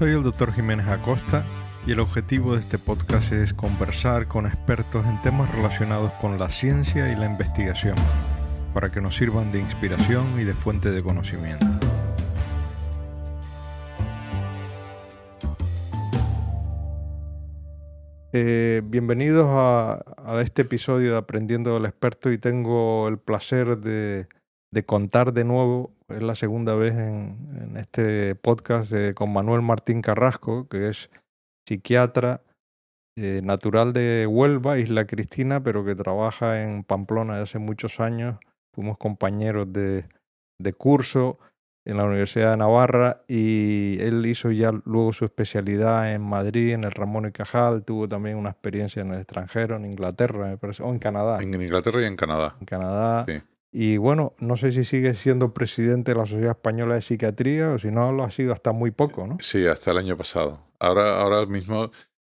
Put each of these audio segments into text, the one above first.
Soy el Dr. Jiménez Acosta y el objetivo de este podcast es conversar con expertos en temas relacionados con la ciencia y la investigación, para que nos sirvan de inspiración y de fuente de conocimiento. Bienvenidos a este episodio de Aprendiendo del Experto, y tengo el placer de contar de nuevo, es la segunda vez en este podcast con Manuel Martín Carrasco, que es psiquiatra natural de Huelva, Isla Cristina, pero que trabaja en Pamplona desde hace muchos años. Fuimos compañeros de curso en la Universidad de Navarra, y él hizo ya luego su especialidad en Madrid, en el Ramón y Cajal. Tuvo también una experiencia en el extranjero, en Inglaterra, me parece, o en Canadá. En Inglaterra y en Canadá. En Canadá. Sí. Y bueno, no sé si sigue siendo presidente de la Sociedad Española de Psiquiatría, o si no, lo ha sido hasta muy poco, ¿no? Sí, hasta el año pasado. Ahora mismo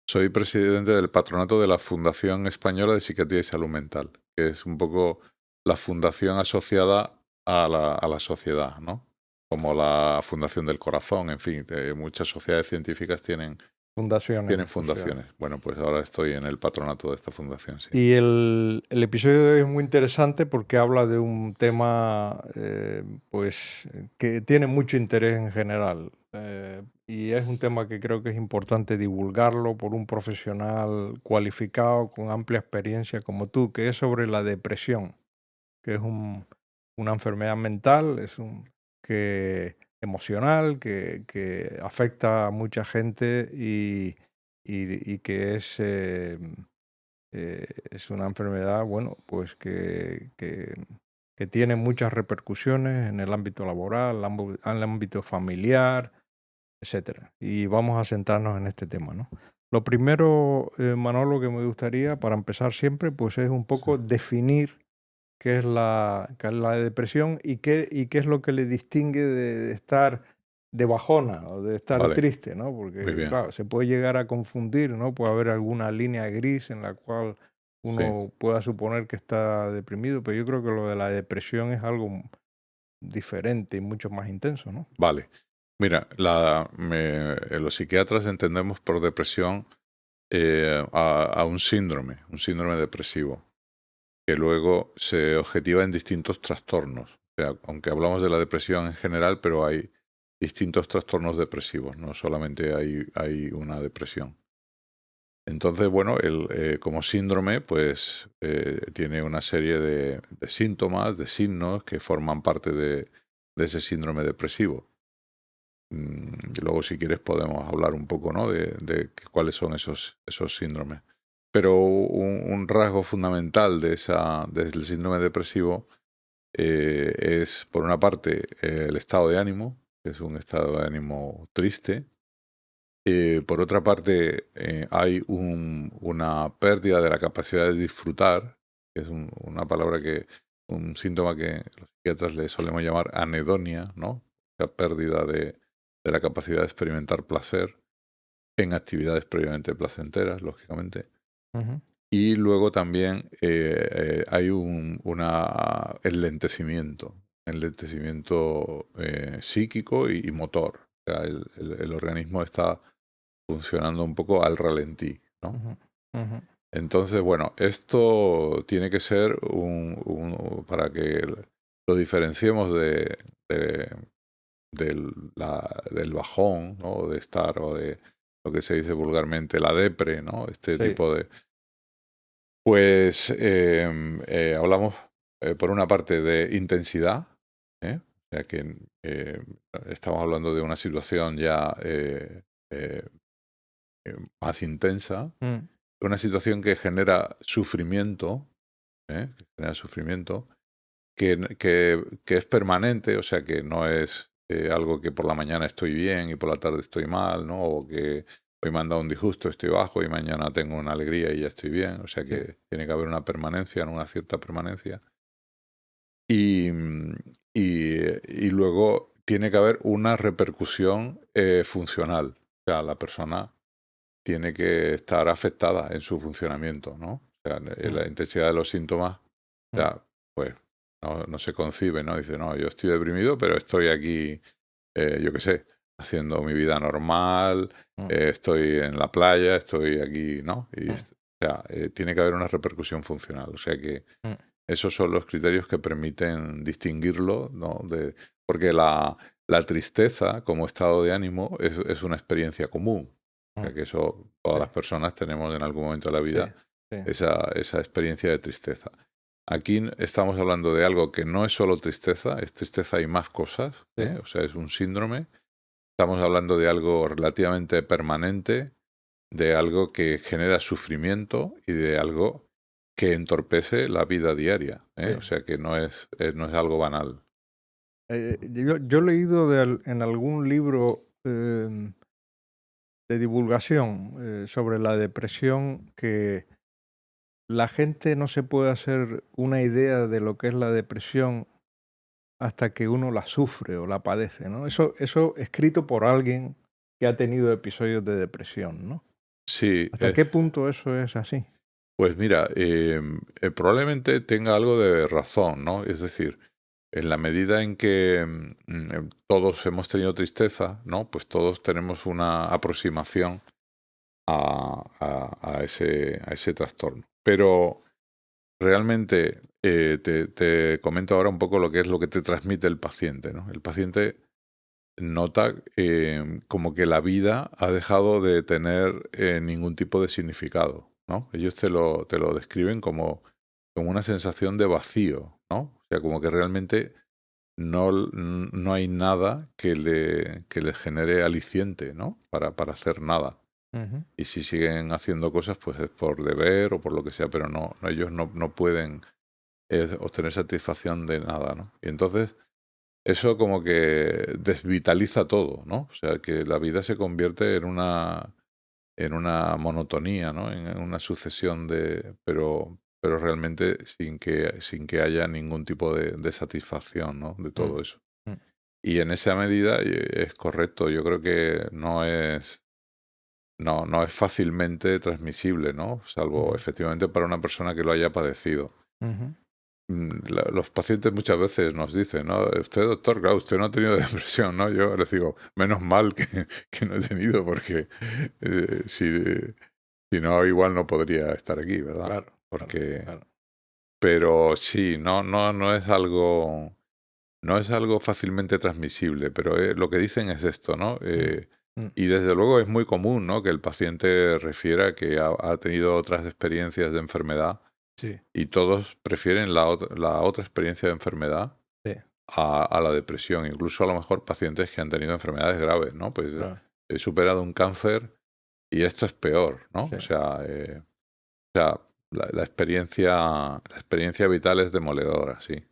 soy presidente del patronato de la Fundación Española de Psiquiatría y Salud Mental, que es un poco la fundación asociada a la sociedad, ¿no? Como la Fundación del Corazón, en fin, muchas sociedades científicas tienen fundaciones. Bueno, pues ahora estoy en el patronato de esta fundación, sí. Y el episodio de hoy es muy interesante porque habla de un tema pues que tiene mucho interés en general, y es un tema que creo que es importante divulgarlo por un profesional cualificado con amplia experiencia como tú, que es sobre la depresión, que es una enfermedad mental, emocional, que afecta a mucha gente, y que es una enfermedad, bueno, pues que tiene muchas repercusiones en el ámbito laboral, en el ámbito familiar, etcétera. Y vamos a centrarnos en este tema, ¿no? Lo primero, Manolo, que me gustaría, para empezar siempre, pues es un poco definir qué es la depresión, y qué es lo que le distingue de estar de bajona o de estar Vale. triste, ¿no? Muy Porque, bien. claro, se puede llegar a confundir, ¿no? Puede haber alguna línea gris en la cual uno pueda suponer que está deprimido, pero yo creo que lo de la depresión es algo diferente y mucho más intenso, ¿no? Vale. Mira, los psiquiatras entendemos por depresión a un síndrome depresivo, que luego se objetiva en distintos trastornos. O sea, aunque hablamos de la depresión en general, pero hay distintos trastornos depresivos, no solamente hay una depresión. Entonces, bueno, como síndrome, pues tiene una serie de síntomas, de signos que forman parte de ese síndrome depresivo. Y luego, si quieres, podemos hablar un poco, ¿no?, de cuáles son esos síndromes. Pero un rasgo fundamental del síndrome depresivo es, por una parte, el estado de ánimo, que es un estado de ánimo triste. Por otra parte, hay una pérdida de la capacidad de disfrutar, que es un síntoma que los psiquiatras le solemos llamar anedonia, ¿no? La pérdida de la capacidad de experimentar placer en actividades previamente placenteras, lógicamente. Uh-huh. Y luego también hay un enlentecimiento psíquico y motor. O sea, el organismo está funcionando un poco al ralentí, ¿no? Uh-huh. Uh-huh. Entonces, bueno, esto tiene que ser para que lo diferenciemos del bajón, ¿no? O de lo que se dice vulgarmente la depre, ¿no? Sí. Tipo de... Pues hablamos por una parte de intensidad, ¿eh? O sea que estamos hablando de una situación ya más intensa, una situación que genera sufrimiento, que es permanente, o sea que no es algo que por la mañana estoy bien y por la tarde estoy mal, ¿no? O que hoy me han dado un disgusto, estoy bajo, y mañana tengo una alegría y ya estoy bien. O sea que tiene que haber una permanencia, ¿no? Una cierta permanencia. Y luego tiene que haber una repercusión funcional. O sea, la persona tiene que estar afectada en su funcionamiento, ¿no? O sea, la intensidad de los síntomas, o sea, pues no se concibe, ¿no? Dice, no, yo estoy deprimido, pero estoy aquí, yo qué sé, haciendo mi vida normal, mm, estoy en la playa, estoy aquí, ¿no? Y, mm, o sea, tiene que haber una repercusión funcional. O sea que mm. esos son los criterios que permiten distinguirlo, ¿no? Porque la tristeza como estado de ánimo es una experiencia común. O Mm, sea que eso todas sí, las personas tenemos en algún momento de la sí, vida sí, esa experiencia de tristeza. Aquí estamos hablando de algo que no es solo tristeza, es tristeza y más cosas, sí. O sea, es un síndrome. Estamos hablando de algo relativamente permanente, de algo que genera sufrimiento y de algo que entorpece la vida diaria, O Sí. sea que no es algo banal. Yo he leído en algún libro de divulgación sobre la depresión que la gente no se puede hacer una idea de lo que es la depresión hasta que uno la sufre o la padece, ¿no? Eso escrito por alguien que ha tenido episodios de depresión, ¿no? Sí, ¿Hasta qué punto eso es así? pues mira, probablemente tenga algo de razón, ¿no? Es decir, en la medida en que todos hemos tenido tristeza, ¿no? Pues todos tenemos una aproximación a ese trastorno. Pero realmente te comento ahora un poco lo que es lo que te transmite el paciente, ¿no? El paciente nota como que la vida ha dejado de tener ningún tipo de significado, ¿no? Ellos te lo describen como una sensación de vacío, ¿no? O sea, como que realmente no hay nada que le genere aliciente, ¿no? Para hacer nada. Ujú, Y si siguen haciendo cosas, pues es por deber o por lo que sea, pero ellos no pueden obtener satisfacción de nada, ¿no? Y entonces eso como que desvitaliza todo, ¿no? O sea, que la vida se convierte en una monotonía, ¿no? En una sucesión pero realmente sin que haya ningún tipo de satisfacción, ¿no? De mm, todo eso. mm, Y en esa medida es correcto. Yo creo que no es fácilmente transmisible, ¿no? Salvo ujú, efectivamente para una persona que lo haya padecido. ujú. Los pacientes muchas veces nos dicen, ¿no? Usted, doctor, claro, usted no ha tenido depresión, ¿no? Yo les digo, menos mal que no he tenido, porque si no, igual no podría estar aquí, ¿verdad? Claro, claro, Porque, claro. pero sí, no es algo fácilmente transmisible, pero lo que dicen es esto, ¿no? Mm, mm, Y desde luego es muy común, ¿no? Que el paciente refiera que ha tenido otras experiencias de enfermedad sí, y todos prefieren la otra experiencia de enfermedad sí, a la depresión. Incluso a lo mejor pacientes que han tenido enfermedades graves, ¿no? Pues claro, he superado un cáncer y esto es peor, ¿no? sí. O sea, la experiencia vital es demoledora, sí.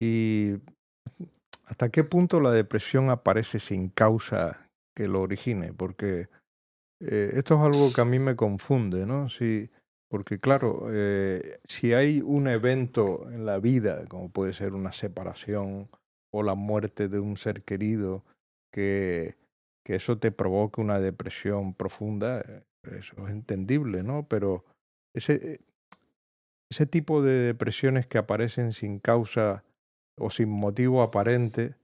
¿Y hasta qué punto la depresión aparece sin causa que lo origine? Porque esto es algo que a mí me confunde, ¿no? Sí, porque claro, si hay un evento en la vida, como puede ser una separación o la muerte de un ser querido, que, que eso te provoque una depresión profunda, eso es entendible, ¿no? Pero ese, ese tipo de depresiones que aparecen sin causa o sin motivo aparente,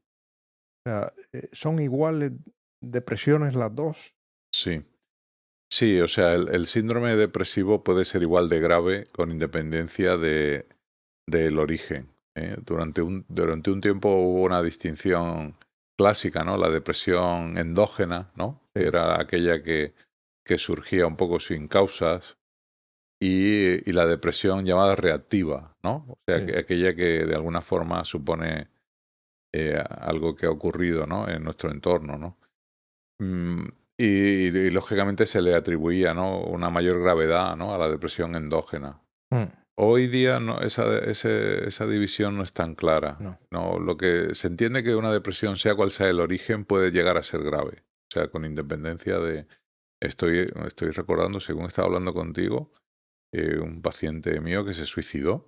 o sea, ¿son iguales depresiones las dos? Sí. Sí, o sea, el síndrome depresivo puede ser igual de grave con independencia del origen. Durante un tiempo hubo una distinción clásica, ¿no? La depresión endógena, ¿no? Que Sí, era aquella que surgía un poco sin causas, y la depresión llamada reactiva, ¿no? O sea, sí, aquella que de alguna forma supone algo que ha ocurrido, ¿no? En nuestro entorno, ¿no? Mm, y lógicamente se le atribuía, ¿no? Una mayor gravedad, ¿no? A la depresión endógena. mm, Hoy día no, esa división no es tan clara. no, No, lo que se entiende que una depresión, sea cual sea el origen, puede llegar a ser grave. O sea, con independencia de... Estoy recordando, según estaba hablando contigo, un paciente mío que se suicidó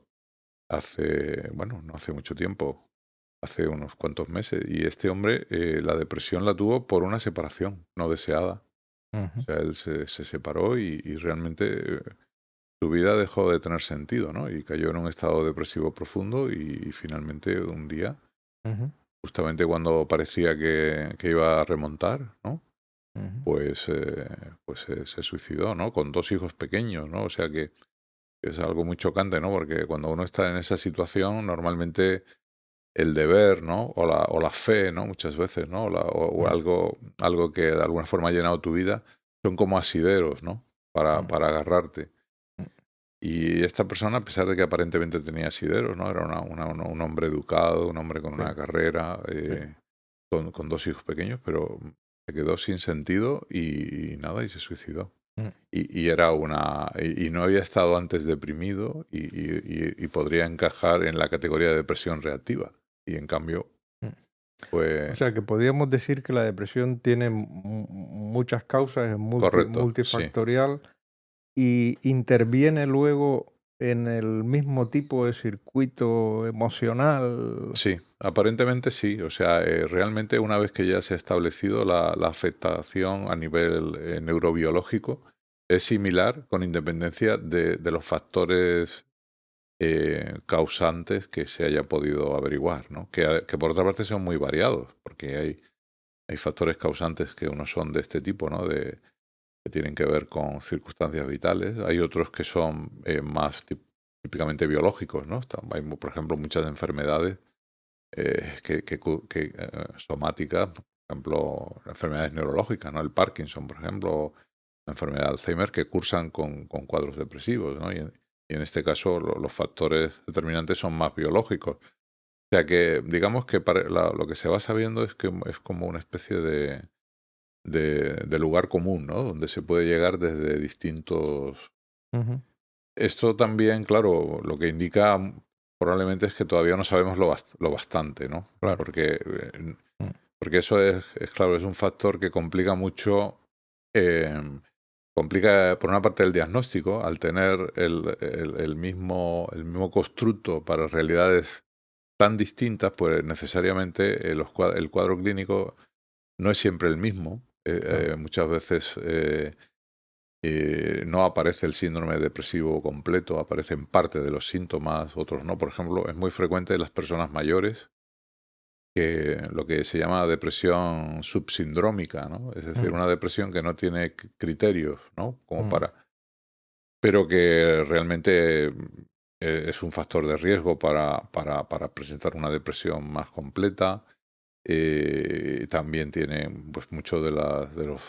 bueno, no hace mucho tiempo, hace unos cuantos meses. Y este hombre, la depresión la tuvo por una separación no deseada. O ujú, sea, él se separó y realmente su vida dejó de tener sentido, ¿no? Y cayó en un estado depresivo profundo y finalmente un día ujú. justamente cuando parecía que iba a remontar, ¿no? Ujú. Pues se suicidó, ¿no? Con 2 hijos pequeños, ¿no? O sea que es algo muy chocante, ¿no? Porque cuando uno está en esa situación, normalmente el deber, ¿no? O la fe, ¿no? Muchas veces, ¿no? O Mm, algo que de alguna forma ha llenado tu vida, son como asideros, ¿no? mm, Para agarrarte. mm, Y esta persona, a pesar de que aparentemente tenía asideros, ¿no? Era un hombre educado, un hombre con sí, una carrera, sí. con 2 hijos pequeños, pero se quedó sin sentido y nada, y se suicidó. Mm, Y no había estado antes deprimido y podría encajar en la categoría de depresión reactiva. Y en cambio, mm. O fue sea, que podríamos decir que la depresión tiene muchas causas, es correcto, sí. multifactorial y interviene luego en el mismo tipo de circuito emocional. Sí, aparentemente sí. O sea, realmente una vez que ya se ha establecido la afectación a nivel neurobiológico, es similar con independencia de los factores causantes que se haya podido averiguar, ¿no? Que por otra parte son muy variados, porque hay factores causantes que unos son de este tipo, ¿no? Que tienen que ver con circunstancias vitales. Hay otros que son más típicamente biológicos, ¿no? Hay, por ejemplo, muchas enfermedades somáticas, por ejemplo, enfermedades neurológicas, ¿no? El Parkinson, por ejemplo, la enfermedad de Alzheimer, que cursan con cuadros depresivos, ¿no? Y en este caso los factores determinantes son más biológicos. O sea que, digamos que lo que se va sabiendo es que es como una especie de lugar común, ¿no? Donde se puede llegar desde distintos. Ujú, Esto también, claro, lo que indica probablemente es que todavía no sabemos lo bastante, ¿no? claro. Porque, Mm, porque eso claro, es un factor que complica mucho, complica por una parte el diagnóstico, al tener el mismo constructo para realidades tan distintas, pues necesariamente el cuadro clínico no es siempre el mismo. claro. Muchas veces no aparece el síndrome depresivo completo, aparecen parte de los síntomas, otros no. Por ejemplo, es muy frecuente en las personas mayores que lo que se llama depresión subsindrómica, ¿no? Es decir, Mm, una depresión que no tiene criterios, ¿no? Como mm, pero que realmente es un factor de riesgo para presentar una depresión más completa. También tiene pues muchos de los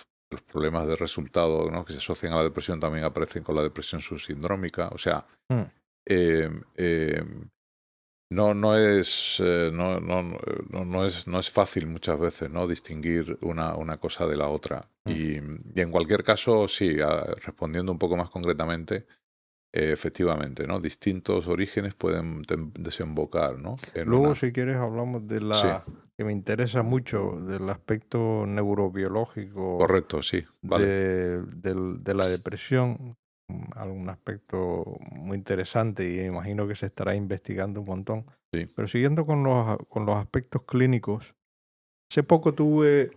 problemas de resultado, ¿no? Que se asocian a la depresión también aparecen con la depresión subsindrómica. O sea, mm, eh, eh, no es fácil muchas veces, ¿no? Distinguir una cosa de la otra. mm. Y en cualquier caso, sí, respondiendo un poco más concretamente, efectivamente, ¿no? Distintos orígenes pueden desembocar, ¿no? En Luego, una. si quieres, hablamos de Sí, que me interesa mucho, del aspecto neurobiológico correcto, sí, vale. de la depresión, algún aspecto muy interesante y imagino que se estará investigando un montón. Sí, Pero siguiendo con los aspectos clínicos, hace poco tuve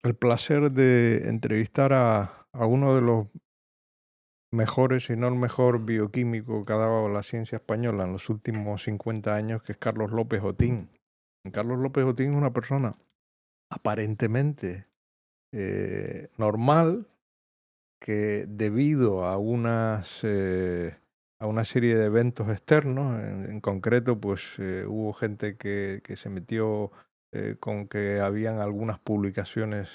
el placer de entrevistar a uno de los mejores, si no el mejor bioquímico que ha dado la ciencia española en los últimos 50 años, que es Carlos López Otín. Carlos López Otín es una persona aparentemente normal, que debido a una serie de eventos externos, en concreto, pues hubo gente que se metió con que habían algunas publicaciones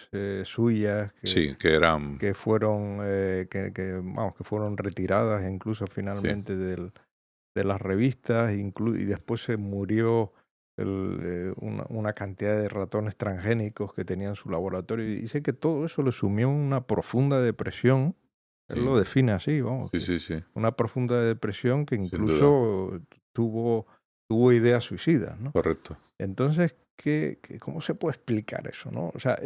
suyas sí, que eran. que fueron, vamos, que fueron retiradas incluso Sí, finalmente de las revistas, y después se murió una cantidad de ratones transgénicos que tenía en su laboratorio, y dice que todo eso le sumió una profunda depresión. Él sí, lo define así, vamos, sí, que sí, sí, una profunda depresión que sin duda, incluso tuvo, tuvo ideas suicidas, ¿no? correcto. Entonces, ¿cómo se puede explicar eso, no? O sea,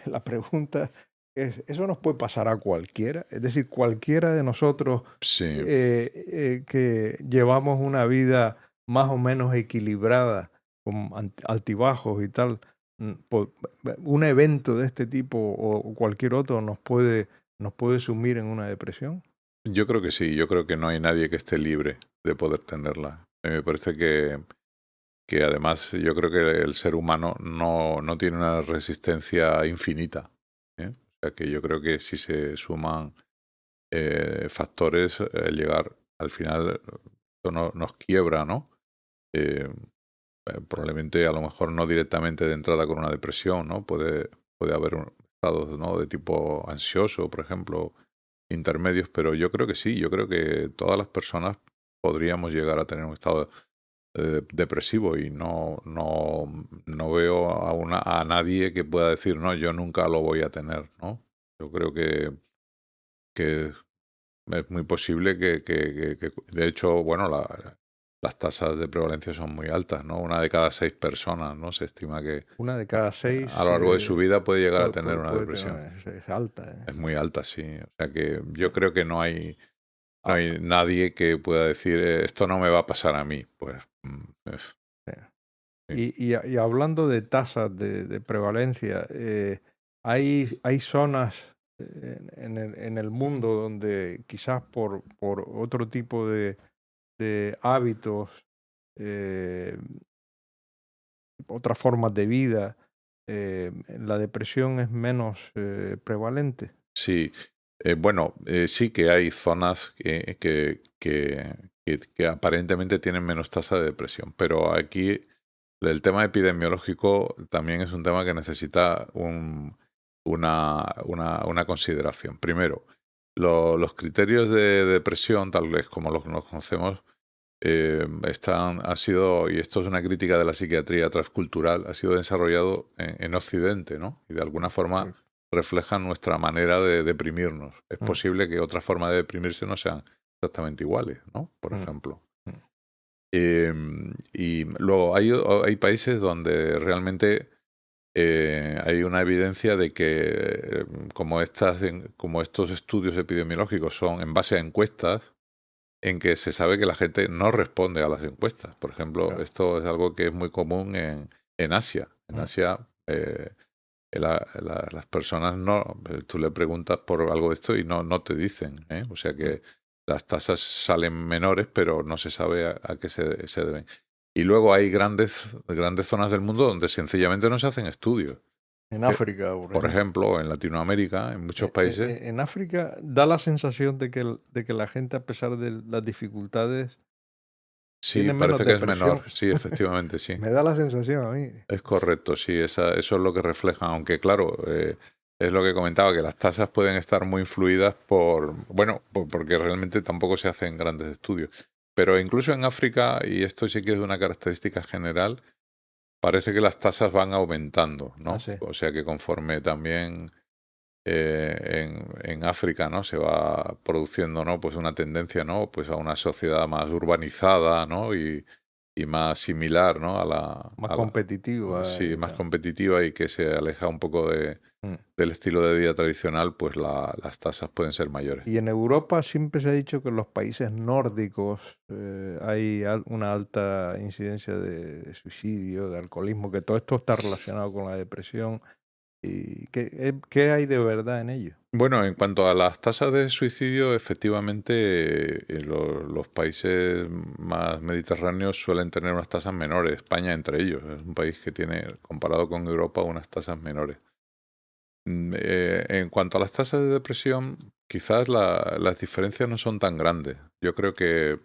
la pregunta es, ¿eso nos puede pasar a cualquiera? Es decir, cualquiera de nosotros Sí, que llevamos una vida más o menos equilibrada, con altibajos y tal, un evento de este tipo o cualquier otro nos puede sumir en una depresión. yo creo que sí, yo creo que no hay nadie que esté libre de poder tenerla. Me parece que que además yo creo que el ser humano no tiene una resistencia infinita, ¿eh? O sea que yo creo que si se suman factores, llegar al final, esto nos quiebra, ¿no? Eh, Probablemente a lo mejor no directamente de entrada con una depresión, ¿no? Puede haber estados, ¿no?, de tipo ansioso, por ejemplo, intermedios, pero yo creo que sí, yo creo que todas las personas podríamos llegar a tener un estado depresivo y no veo a nadie que pueda decir, no, yo nunca lo voy a tener, ¿no? Yo creo que es muy posible de hecho, bueno, las tasas de prevalencia son muy altas, ¿no? 1 de cada 6 personas, ¿no? Se estima que Una de cada a seis lo largo de su vida puede llegar a tener una puede depresión. tener, es alta. Es muy alta, sí. O sea que Sí. yo creo que no Ah, hay nadie que pueda decir, esto no me va a pasar a mí. Pues, sí. sí. Y hablando de tasas de prevalencia, hay zonas en el mundo donde quizás por otro tipo de hábitos, eh, otras formas de vida, la depresión es menos prevalente. Sí, bueno, sí que hay zonas que aparentemente tienen menos tasa de depresión, pero aquí el tema epidemiológico también es un tema que necesita una consideración. Primero, los criterios de depresión, tal vez como los conocemos, ha sido, y esto es una crítica de la psiquiatría transcultural, ha sido desarrollado en Occidente, ¿no? Y de alguna forma Correcto. refleja nuestra manera de deprimirnos. Es Mm, posible que otras formas de deprimirse no sean exactamente iguales, ¿no? Por mm, ejemplo. mm. Y luego hay países donde realmente hay una evidencia de que como estos estudios epidemiológicos son en base a encuestas, en que se sabe que la gente no responde a las encuestas. Por ejemplo, Claro. esto es algo que es muy común en Asia. En Mm, Asia, las personas no, tú le preguntas por algo de esto y no te dicen, ¿eh? O sea mm. que las tasas salen menores, pero no se sabe a qué se deben. Y luego hay grandes zonas del mundo donde sencillamente no se hacen estudios. En Eh, África, por Por ejemplo. ejemplo, en Latinoamérica, en muchos países, En África da la sensación de que la gente, a pesar de las dificultades, sí, tiene menos parece que es depresión. menor. Sí, efectivamente, sí. Me da la sensación a mí. Es correcto, sí, eso es lo que refleja, aunque claro, es lo que comentaba, que las tasas pueden estar muy influidas porque realmente tampoco se hacen grandes estudios. Pero incluso en África, y esto sí que es una característica general, parece que las tasas van aumentando, Ah, ¿no? sí. O sea que conforme también en África, ¿no?, se va produciendo, ¿no?, pues una tendencia, ¿no?, pues a una sociedad más urbanizada, ¿no?, y más similar, ¿no?, Más competitiva sí, y más tal. competitiva y que se aleja un poco Mm. del estilo de vida tradicional, pues las tasas pueden ser mayores. Y en Europa siempre se ha dicho que en los países nórdicos hay una alta incidencia de suicidio, de alcoholismo, que todo esto está relacionado con la depresión. ¿Y qué hay de verdad en ello? Bueno, en cuanto a las tasas de suicidio, efectivamente, los países más mediterráneos suelen tener unas tasas menores, España entre ellos. Es un país que tiene, comparado con Europa, unas tasas menores. En cuanto a las tasas de depresión, quizás las diferencias no son tan grandes. Yo creo que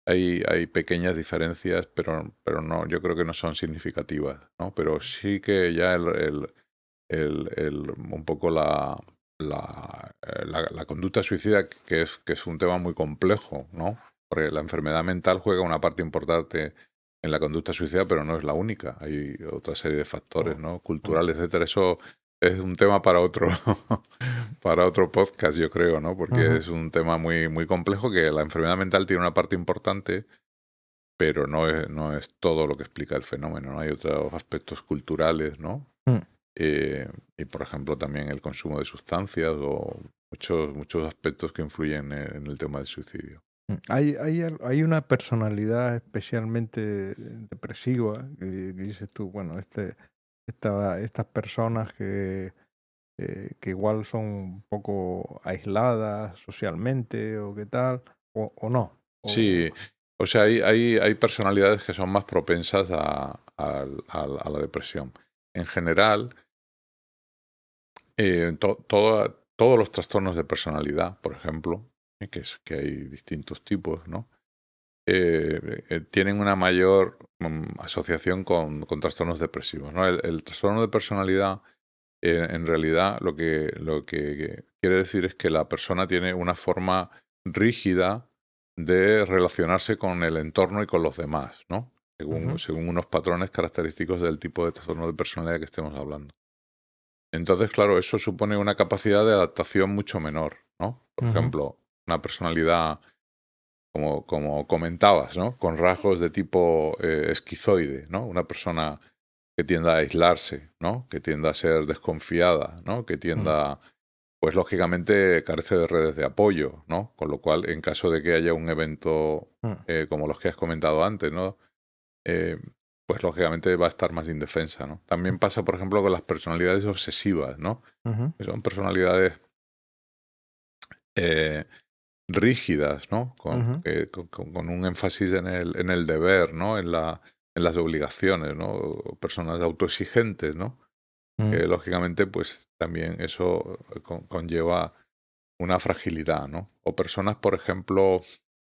hay pequeñas diferencias, pero no, yo creo que no son significativas, ¿no? Pero sí que ya un poco la conducta suicida, que es un tema muy complejo, ¿no? Porque la enfermedad mental juega una parte importante en la conducta suicida, pero no es la única. Hay otra serie de factores, Oh, ¿no?, mm, culturales, etcétera. Eso es un tema para otro, para otro podcast, yo creo, ¿no? Porque ujú. es un tema muy complejo, que la enfermedad mental tiene una parte importante, pero no es todo lo que explica el fenómeno, ¿no? Hay otros aspectos culturales, ¿no? Mm, Y por ejemplo también el consumo de sustancias o muchos aspectos que influyen en el tema del suicidio. Hay una personalidad especialmente depresiva que dices tú, bueno, estas personas que igual son un poco aisladas socialmente o qué tal, o no. Sí, O, O sea, hay personalidades que son más propensas a la depresión. En general, todos los trastornos de personalidad, por ejemplo, que hay distintos tipos, ¿no? Tienen una mayor asociación con trastornos depresivos, ¿no? El trastorno de personalidad, en realidad, lo que quiere decir es que la persona tiene una forma rígida de relacionarse con el entorno y con los demás, ¿no? Según unos patrones característicos del tipo de trastorno de personalidad que estemos hablando. Entonces, claro, eso supone una capacidad de adaptación mucho menor, ¿no? Por ejemplo, una personalidad, como comentabas, ¿no? Con rasgos de tipo esquizoide, ¿no? Una persona que tienda a aislarse, ¿no? Que tienda a ser desconfiada, ¿no? Que tienda, pues lógicamente carece de redes de apoyo, ¿no? Con lo cual, en caso de que haya un evento como los que has comentado antes, ¿no? Eh, pues lógicamente va a estar más indefensa, ¿no? También pasa, por ejemplo, con las personalidades obsesivas, ¿no? Que son personalidades eh, rígidas, ¿no? Con un énfasis en el deber, ¿no? En las obligaciones, ¿no? O personas autoexigentes, ¿no? Que lógicamente, pues también eso conlleva una fragilidad, ¿no? O personas, por ejemplo,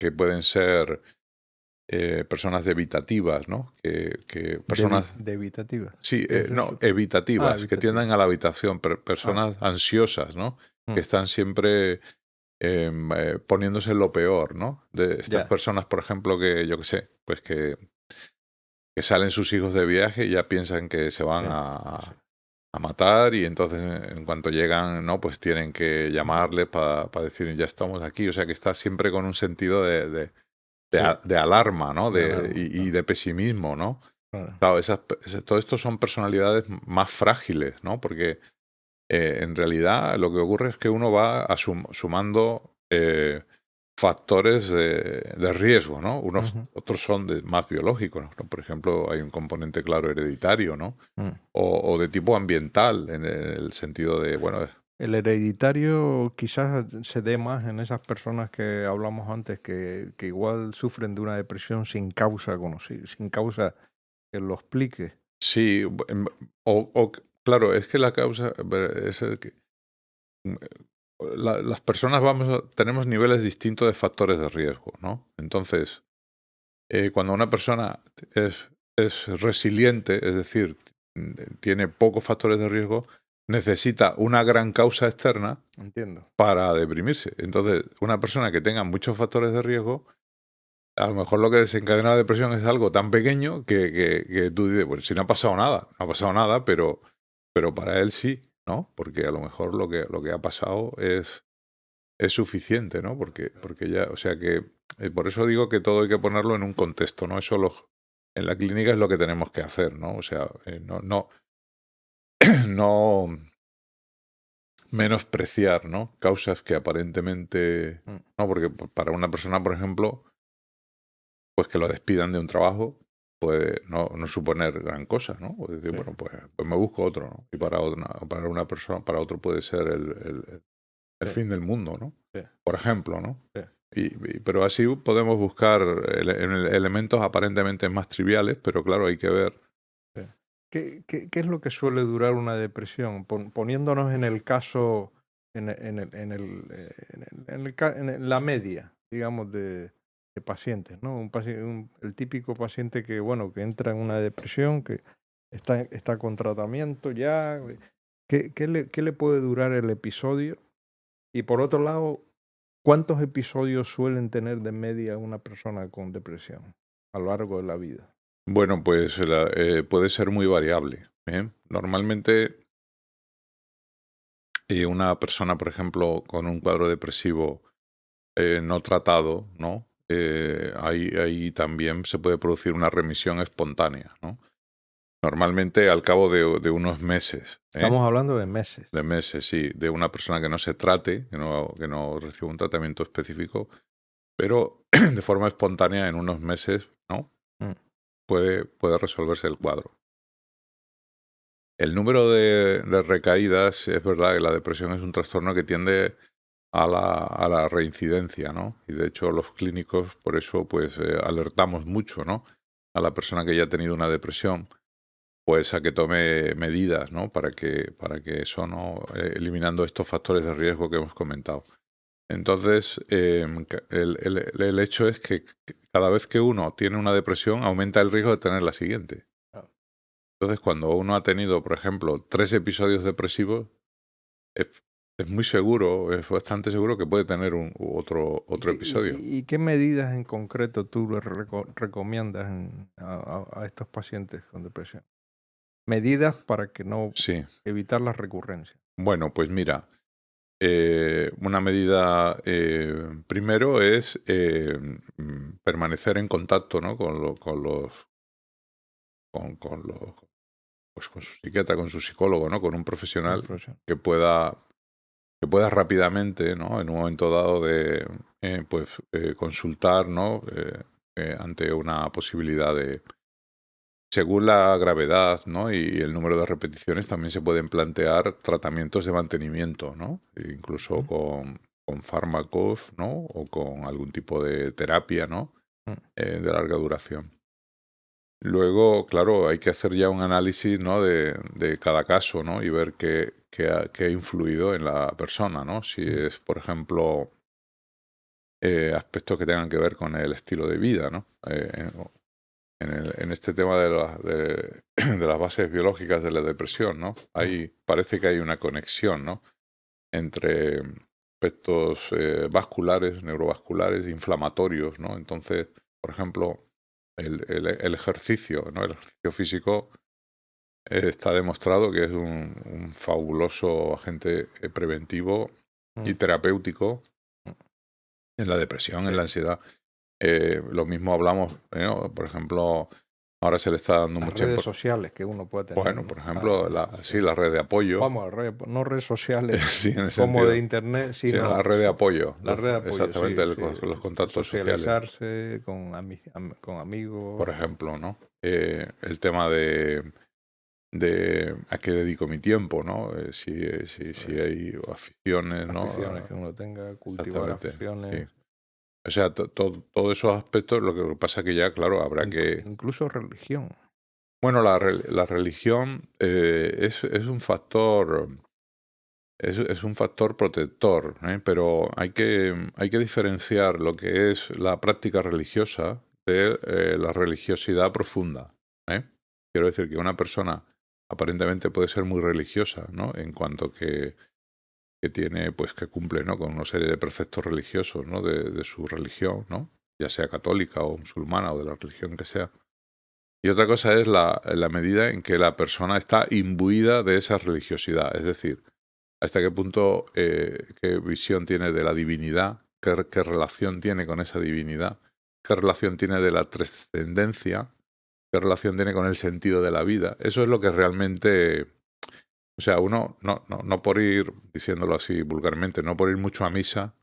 que pueden ser personas evitativas, ¿no? Personas, Evitativa. sí, ¿Qué es no, eso? evitativas, que Evitativa. tiendan a la habitación, Ah, personas ansiosas, ¿no? Que mm, están siempre poniéndose en lo peor, ¿no? De estas ya. personas, por ejemplo, que yo qué sé, pues que salen sus hijos de viaje y ya piensan que se van Sí, sí. a matar y entonces en cuanto llegan, ¿no? Pues tienen que Ujú. llamarle para decir ya estamos aquí. O sea que está siempre con un sentido Sí, de alarma, ¿no? de alarma, Y claro. de pesimismo, ¿no? Claro. Claro, todo esto son personalidades más frágiles, ¿no? Porque en realidad lo que ocurre es que uno va sumando factores de riesgo, ¿no? Ujú, Otros son más biológicos, ¿no? Por ejemplo, hay un componente claro hereditario, ¿no? mm. O de tipo ambiental, en el sentido de, bueno, El hereditario quizás se dé más en esas personas que hablamos antes que igual sufren de una depresión sin causa conocida, sin causa que lo explique. sí, claro, es que la causa es el que mm, las personas tenemos niveles distintos de factores de riesgo, ¿no? Entonces, cuando una persona es resiliente, es decir, tiene pocos factores de riesgo, necesita una gran causa externa Entiendo. para deprimirse. Entonces, una persona que tenga muchos factores de riesgo, a lo mejor lo que desencadena la depresión es algo tan pequeño que tú dices, pues si no ha pasado nada, no ha pasado nada, pero para él sí, ¿no? Porque a lo mejor lo que ha pasado es suficiente, ¿no? Porque ya, o sea que, por eso digo que todo hay que ponerlo en un contexto, ¿no? En la clínica es lo que tenemos que hacer, ¿no? O sea, no menospreciar, ¿no? Causas que aparentemente, Mm, no, porque para una persona, por ejemplo, pues que lo despidan de un trabajo puede no suponer gran cosa, ¿no? O decir, sí, bueno, pues me busco otro, ¿no? Y para una persona, para otro puede ser el sí, fin del mundo, ¿no? sí, Por ejemplo, ¿no? sí, Pero así podemos buscar elementos aparentemente más triviales, pero claro, hay que ver. sí. ¿Qué es lo que suele durar una depresión? Poniéndonos en el caso, en la media, digamos, de pacientes, ¿no? El típico paciente que, bueno, que entra en una depresión, que está con tratamiento ya. ¿Qué le puede durar el episodio? Y por otro lado, ¿cuántos episodios suelen tener de media una persona con depresión a lo largo de la vida? Bueno, pues puede ser muy variable. Normalmente, una persona, por ejemplo, con un cuadro depresivo no tratado, ¿no? Ahí también se puede producir una remisión espontánea, ¿no? Normalmente al cabo de unos meses, Estamos hablando de meses. de meses, sí, de una persona que no se trate, que no reciba un tratamiento específico, pero de forma espontánea en unos meses, ¿no? Mm, Puede resolverse el cuadro. El número de recaídas, es verdad que la depresión es un trastorno que tiende a la reincidencia, ¿no? Y de hecho los clínicos por eso pues alertamos mucho, ¿no? A la persona que ya ha tenido una depresión, pues a que tome medidas, ¿no? Para que eso no, eliminando estos factores de riesgo que hemos comentado. Entonces, el hecho es que cada vez que uno tiene una depresión, aumenta el riesgo de tener la siguiente. Claro. Entonces, cuando uno ha tenido, por ejemplo, 3 episodios depresivos, es muy seguro, es bastante seguro que puede tener otro episodio. ¿Y qué medidas en concreto tú le recomiendas a estos pacientes con depresión? Medidas para que no Sí. evitar la recurrencia. Bueno, pues mira, una medida primero es permanecer en contacto, ¿no? Pues con su psiquiatra, con su psicólogo, ¿no? Con un profesional que pueda rápidamente, ¿no? En un momento dado de consultar, ¿no? Ante una posibilidad de, según la gravedad, ¿no? Y el número de repeticiones, también se pueden plantear tratamientos de mantenimiento, ¿no? Incluso con fármacos, ¿no? O con algún tipo de terapia, ¿no? De larga duración. Luego, claro, hay que hacer ya un análisis, ¿no? de cada caso, ¿no? Y ver qué ha influido en la persona, ¿no? Si es, por ejemplo, aspectos que tengan que ver con el estilo de vida, ¿no? En este tema de las bases biológicas de la depresión, ¿no? Parece que hay una conexión, ¿no? Entre aspectos vasculares, neurovasculares, inflamatorios, ¿no? Entonces, por ejemplo, el ejercicio, ¿no? El ejercicio físico está demostrado que es un fabuloso agente preventivo y terapéutico en la depresión, en la ansiedad. Lo mismo hablamos, ¿no? Por ejemplo, ahora se le está dando Las mucha redes sociales que uno puede tener. Bueno, por ejemplo, la red de apoyo. Vamos, no redes sociales sí, en ese como sentido. de internet, sino la red de apoyo. La red de apoyo, exactamente, sí, los contactos socializarse con amigos. Por ejemplo, ¿no? El tema de a qué dedico mi tiempo, ¿no? Si hay aficiones, ¿no? Aficiones que uno tenga, cultivar aficiones. Sí. O sea, todos esos aspectos, lo que pasa que ya, claro, habrá que... Incluso religión. Bueno, la religión es un factor... Es un factor protector, pero hay que diferenciar lo que es la práctica religiosa de la religiosidad profunda. Quiero decir que una persona aparentemente puede ser muy religiosa, ¿no? En cuanto que tiene, pues que cumple, ¿no? Con una serie de preceptos religiosos, ¿no? De su religión, ¿no? Ya sea católica o musulmana o de la religión que sea. Y otra cosa es la medida en que la persona está imbuida de esa religiosidad, es decir, hasta qué punto, qué visión tiene de la divinidad, qué relación tiene con esa divinidad, qué relación tiene de la trascendencia, qué relación tiene con el sentido de la vida. Eso es lo que realmente, o sea, uno no por ir, diciéndolo así vulgarmente, no por ir mucho a misa,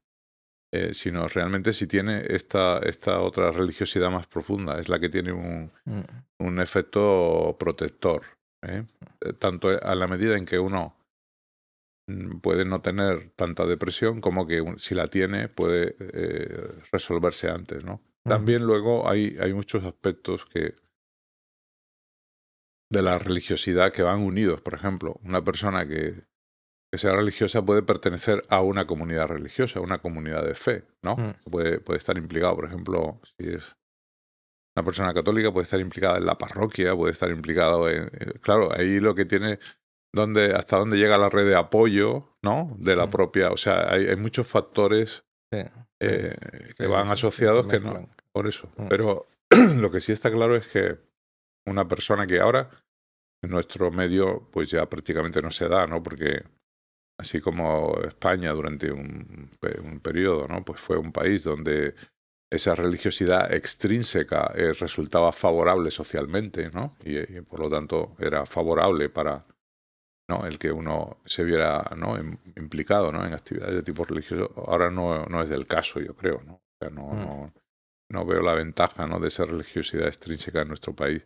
sino realmente si tiene esta otra religiosidad más profunda, es la que tiene un efecto protector, tanto a la medida en que uno puede no tener tanta depresión como que si la tiene puede resolverse antes, ¿no? También luego hay muchos aspectos de la religiosidad que van unidos. Por ejemplo, una persona que sea religiosa puede pertenecer a una comunidad religiosa, a una comunidad de fe, ¿no? Puede estar implicado, por ejemplo, si es una persona católica, puede estar implicada en la parroquia, puede estar implicado en... claro, ahí lo que tiene... hasta dónde llega la red de apoyo, ¿no? De la propia... O sea, hay muchos factores que van asociados que no... Por eso. Pero lo que sí está claro es que una persona que ahora en nuestro medio pues ya prácticamente no se da, ¿no? Porque así como España durante un periodo, ¿no? Pues fue un país donde esa religiosidad extrínseca resultaba favorable socialmente, ¿no? Y por lo tanto era favorable para, ¿no? El que uno se viera, ¿no? implicado, ¿no? En actividades de tipo religioso. Ahora no es del caso, yo creo, ¿no? O sea, no veo la ventaja, ¿no? de esa religiosidad extrínseca en nuestro país.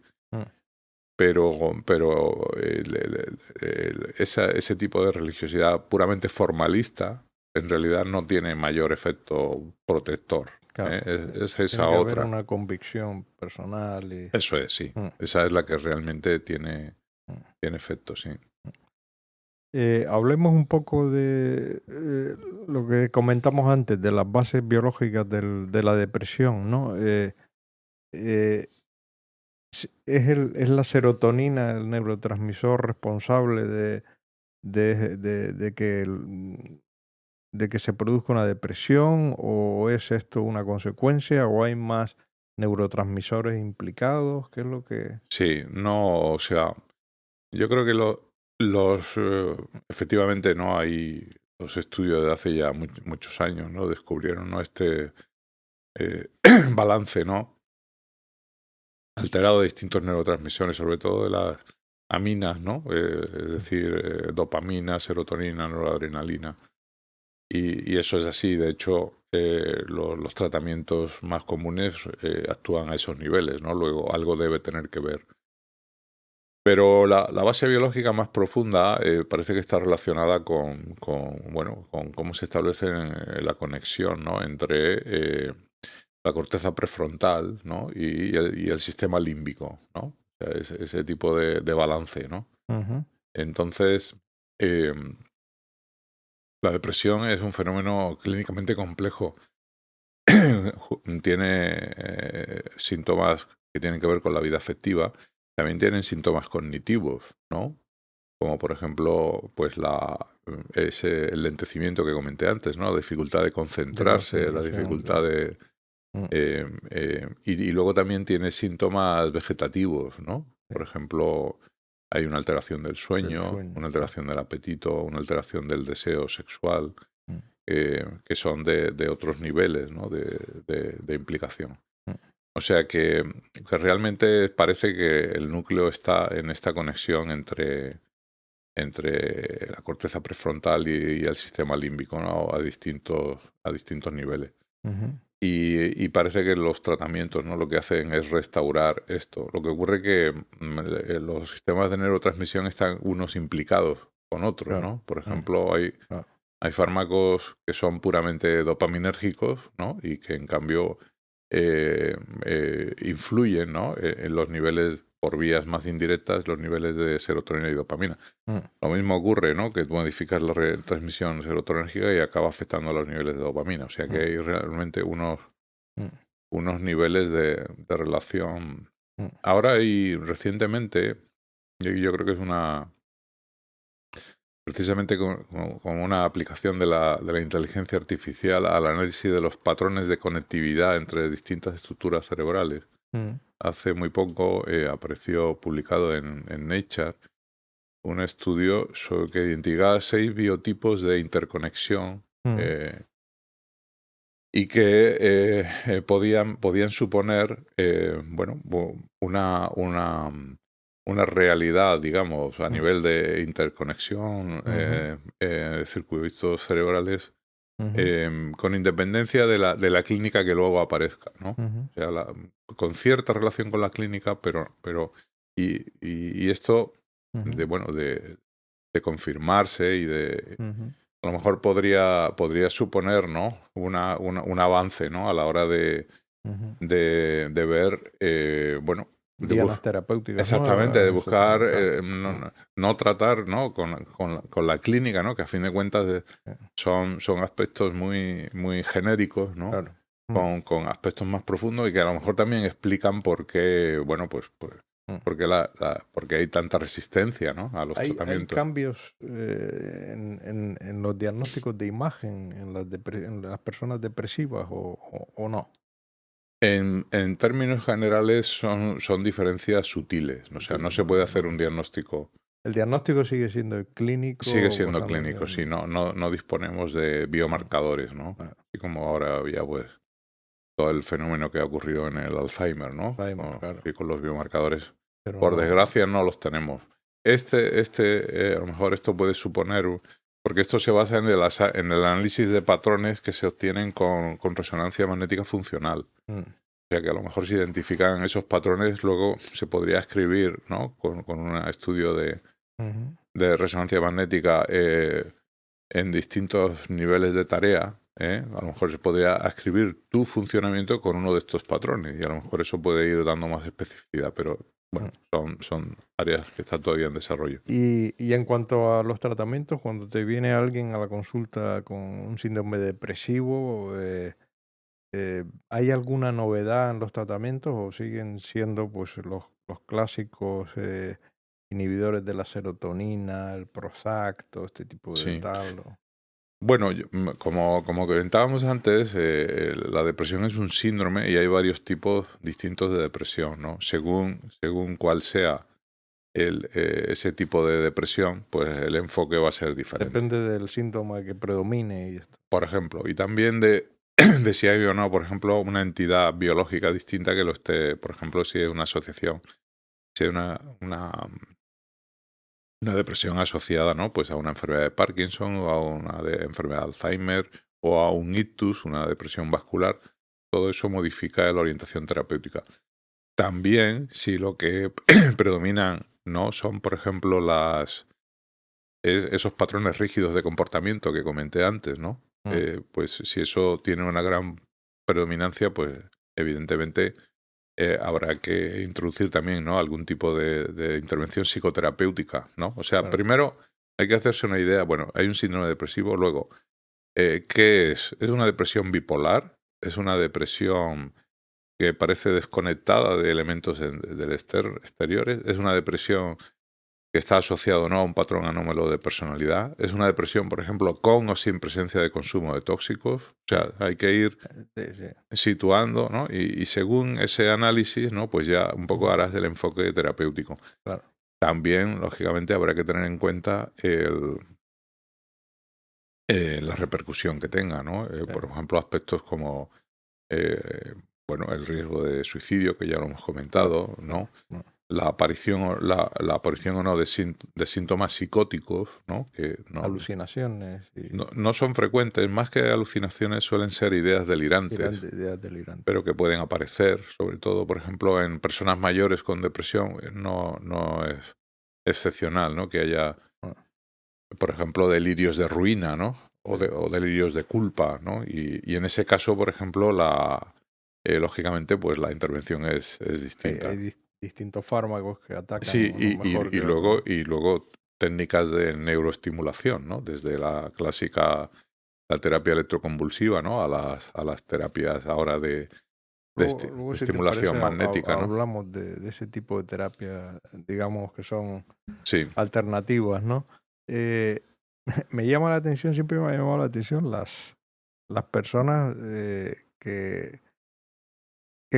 Pero ese tipo de religiosidad puramente formalista, en realidad no tiene mayor efecto protector. Claro. Es esa Tiene que haber otra. una convicción personal y... Eso es, sí. Mm, Esa es la que realmente tiene mm. efecto, sí. Hablemos un poco de lo que comentamos antes, de las bases biológicas de la depresión, ¿no? Eh, es la serotonina el neurotransmisor responsable de que de que se produzca una depresión, o es esto una consecuencia, o hay más neurotransmisores implicados. ¿Qué es lo que...? Sí, no, o sea, yo creo que efectivamente, ¿no? Hay los estudios de hace ya muchos años, ¿no? Descubrieron, ¿no? Este balance, ¿no? Alterado de distintos neurotransmisores, sobre todo de las aminas, ¿no? Es decir, dopamina, serotonina, noradrenalina. Y eso es así. De hecho, los tratamientos más comunes actúan a esos niveles, ¿no? Luego algo debe tener que ver. Pero la base biológica más profunda parece que está relacionada bueno, con cómo se establece la conexión, ¿no? Entre la corteza prefrontal, ¿no? y el sistema límbico, ¿no? O sea, ese tipo de balance, ¿no? Ujú. Entonces, eh, la depresión es un fenómeno clínicamente complejo. Tiene síntomas que tienen que ver con la vida afectiva, también tienen síntomas cognitivos, ¿no? Como por ejemplo, pues el lentecimiento que comenté antes, ¿no? La dificultad de De concentrarse, la concentración. dificultad de... Mm, y luego también tiene síntomas vegetativos, ¿no? Por sí, ejemplo, hay una alteración del del sueño, sueño, una sí. alteración del apetito, una alteración del deseo sexual, Mm, que son de otros niveles, ¿no? de implicación. mm, O sea que realmente parece que el núcleo está en esta conexión entre la corteza prefrontal y el sistema límbico, ¿no? a distintos niveles. ujú. Y parece que los tratamientos, ¿no? Lo que hacen es restaurar esto. Lo que ocurre que los sistemas de neurotransmisión están unos implicados con otros, Claro. ¿no? Por Mm, ejemplo, claro. hay fármacos que son puramente dopaminérgicos, ¿no? Y que en cambio influyen, ¿no? En los niveles por vías más indirectas, los niveles de serotonina y dopamina. Mm, Lo mismo ocurre, ¿no? Que modificas la transmisión serotonérgica y acaba afectando a los niveles de dopamina. O sea que mm, hay realmente mm, unos niveles de relación. mm, Ahora hay recientemente, y yo creo que es precisamente como una aplicación de la inteligencia artificial al análisis de los patrones de conectividad entre distintas estructuras cerebrales. mm, Hace muy poco apareció publicado en Nature un estudio que identificaba 6 biotipos de interconexión mm, y que podían suponer bueno, una realidad, digamos, a mm, nivel de interconexión ujú, de circuitos cerebrales, ujú, con independencia de la clínica que luego aparezca, ¿no? ujú, O sea, con cierta relación con la clínica, y esto ujú, bueno, de confirmarse y ujú. a lo mejor podría suponer, ¿no? Un avance, ¿no? A la hora Ujú. de ver, bueno, Dianas terapéuticas exactamente, nuevas, de buscar, etcétera. Claro. Mm, no tratar, ¿no? Con la clínica, ¿no? Que a fin de cuentas son aspectos muy genéricos, ¿no? claro. Mm, Con aspectos más profundos y que a lo mejor también explican por qué, bueno, pues mm. porque hay tanta resistencia, ¿no? A los ¿Hay tratamientos. cambios en los diagnósticos de imagen en las personas depresivas o no? En términos generales son diferencias sutiles, o sea, no Sutiles, se puede hacer un no. diagnóstico. El diagnóstico sigue siendo el Sigue clínico siendo basándose clínico, sí, en... no disponemos de Mm, biomarcadores, ¿no? ah, Así como ahora había, pues, todo el fenómeno que ha ocurrido en el Alzheimer, ¿no? Alzheimer, claro. Y con los biomarcadores. Pero Por no... desgracia no los tenemos. A lo mejor esto puede suponer, porque esto se basa en el análisis de patrones que se obtienen con resonancia magnética funcional. Mm, O sea que a lo mejor se identifican esos patrones, luego se podría escribir, ¿no? Con un estudio ujú, de resonancia magnética, en distintos niveles de tarea, a lo mejor se podría escribir tu funcionamiento con uno de estos patrones y a lo mejor eso puede ir dando más especificidad, pero bueno, son áreas que están todavía en desarrollo. Y en cuanto a los tratamientos, cuando te viene alguien a la consulta con un síndrome depresivo, ¿hay alguna novedad en los tratamientos o siguen siendo pues los clásicos inhibidores de la serotonina, el Prozac, todo este tipo de Sí. tal? Bueno, como comentábamos antes, la depresión es un síndrome y hay varios tipos distintos de depresión, ¿no? Según cuál sea ese tipo de depresión, pues el enfoque va a ser diferente. Depende del síntoma que predomine y esto. Por ejemplo, y también de si hay o no, por ejemplo, una entidad biológica distinta que lo esté, por ejemplo, si es una asociación, si es una depresión asociada, ¿no? Pues a una enfermedad de Parkinson o a una enfermedad de Alzheimer o a un ictus, una depresión vascular, todo eso modifica la orientación terapéutica. También, si lo que predominan, ¿no? Son, por ejemplo, esos patrones rígidos de comportamiento que comenté antes, ¿no? Pues si eso tiene una gran predominancia, pues evidentemente habrá que introducir también, ¿no? Algún tipo de intervención psicoterapéutica, ¿no? O sea, Claro. primero hay que hacerse una idea, bueno, hay un síndrome depresivo, luego, ¿qué es? ¿Es una depresión bipolar? ¿Es una depresión que parece desconectada de elementos exteriores? ¿Es una depresión que está asociado, ¿no? A un patrón anómalo de personalidad? ¿Es una depresión, por ejemplo, con o sin presencia de consumo de tóxicos? O sea, hay que ir Sí, sí. situando, ¿no? Y según ese análisis, ¿no? Pues ya un poco harás el enfoque terapéutico. Claro. También, lógicamente, habrá que tener en cuenta la repercusión que tenga, ¿no? Por ejemplo, aspectos como, bueno, el riesgo de suicidio, que ya lo hemos comentado, ¿no? La aparición, la aparición o no de síntomas psicóticos, ¿no? Que Alucinaciones y no son frecuentes, más que alucinaciones suelen ser ideas delirantes, ideas delirantes. pero que pueden aparecer, sobre todo, por ejemplo, en personas mayores con depresión, no es excepcional, ¿no? Que haya, Ah, por ejemplo, delirios de ruina, ¿no? O, sí. o delirios de culpa, ¿no? Y en ese caso, por ejemplo, lógicamente, pues la intervención es Hay distinta. distintos fármacos que Sí, atacan uno mejor que luego, otro. y luego técnicas de neuroestimulación, ¿no? Desde la clásica, la terapia electroconvulsiva, ¿no? A las terapias ahora de Luego, si te estimulación parece, magnética, ¿no? hablamos de ese tipo de terapia, digamos que son Sí, alternativas, ¿no? Eh, me llama la atención, siempre me ha llamado la atención las personas que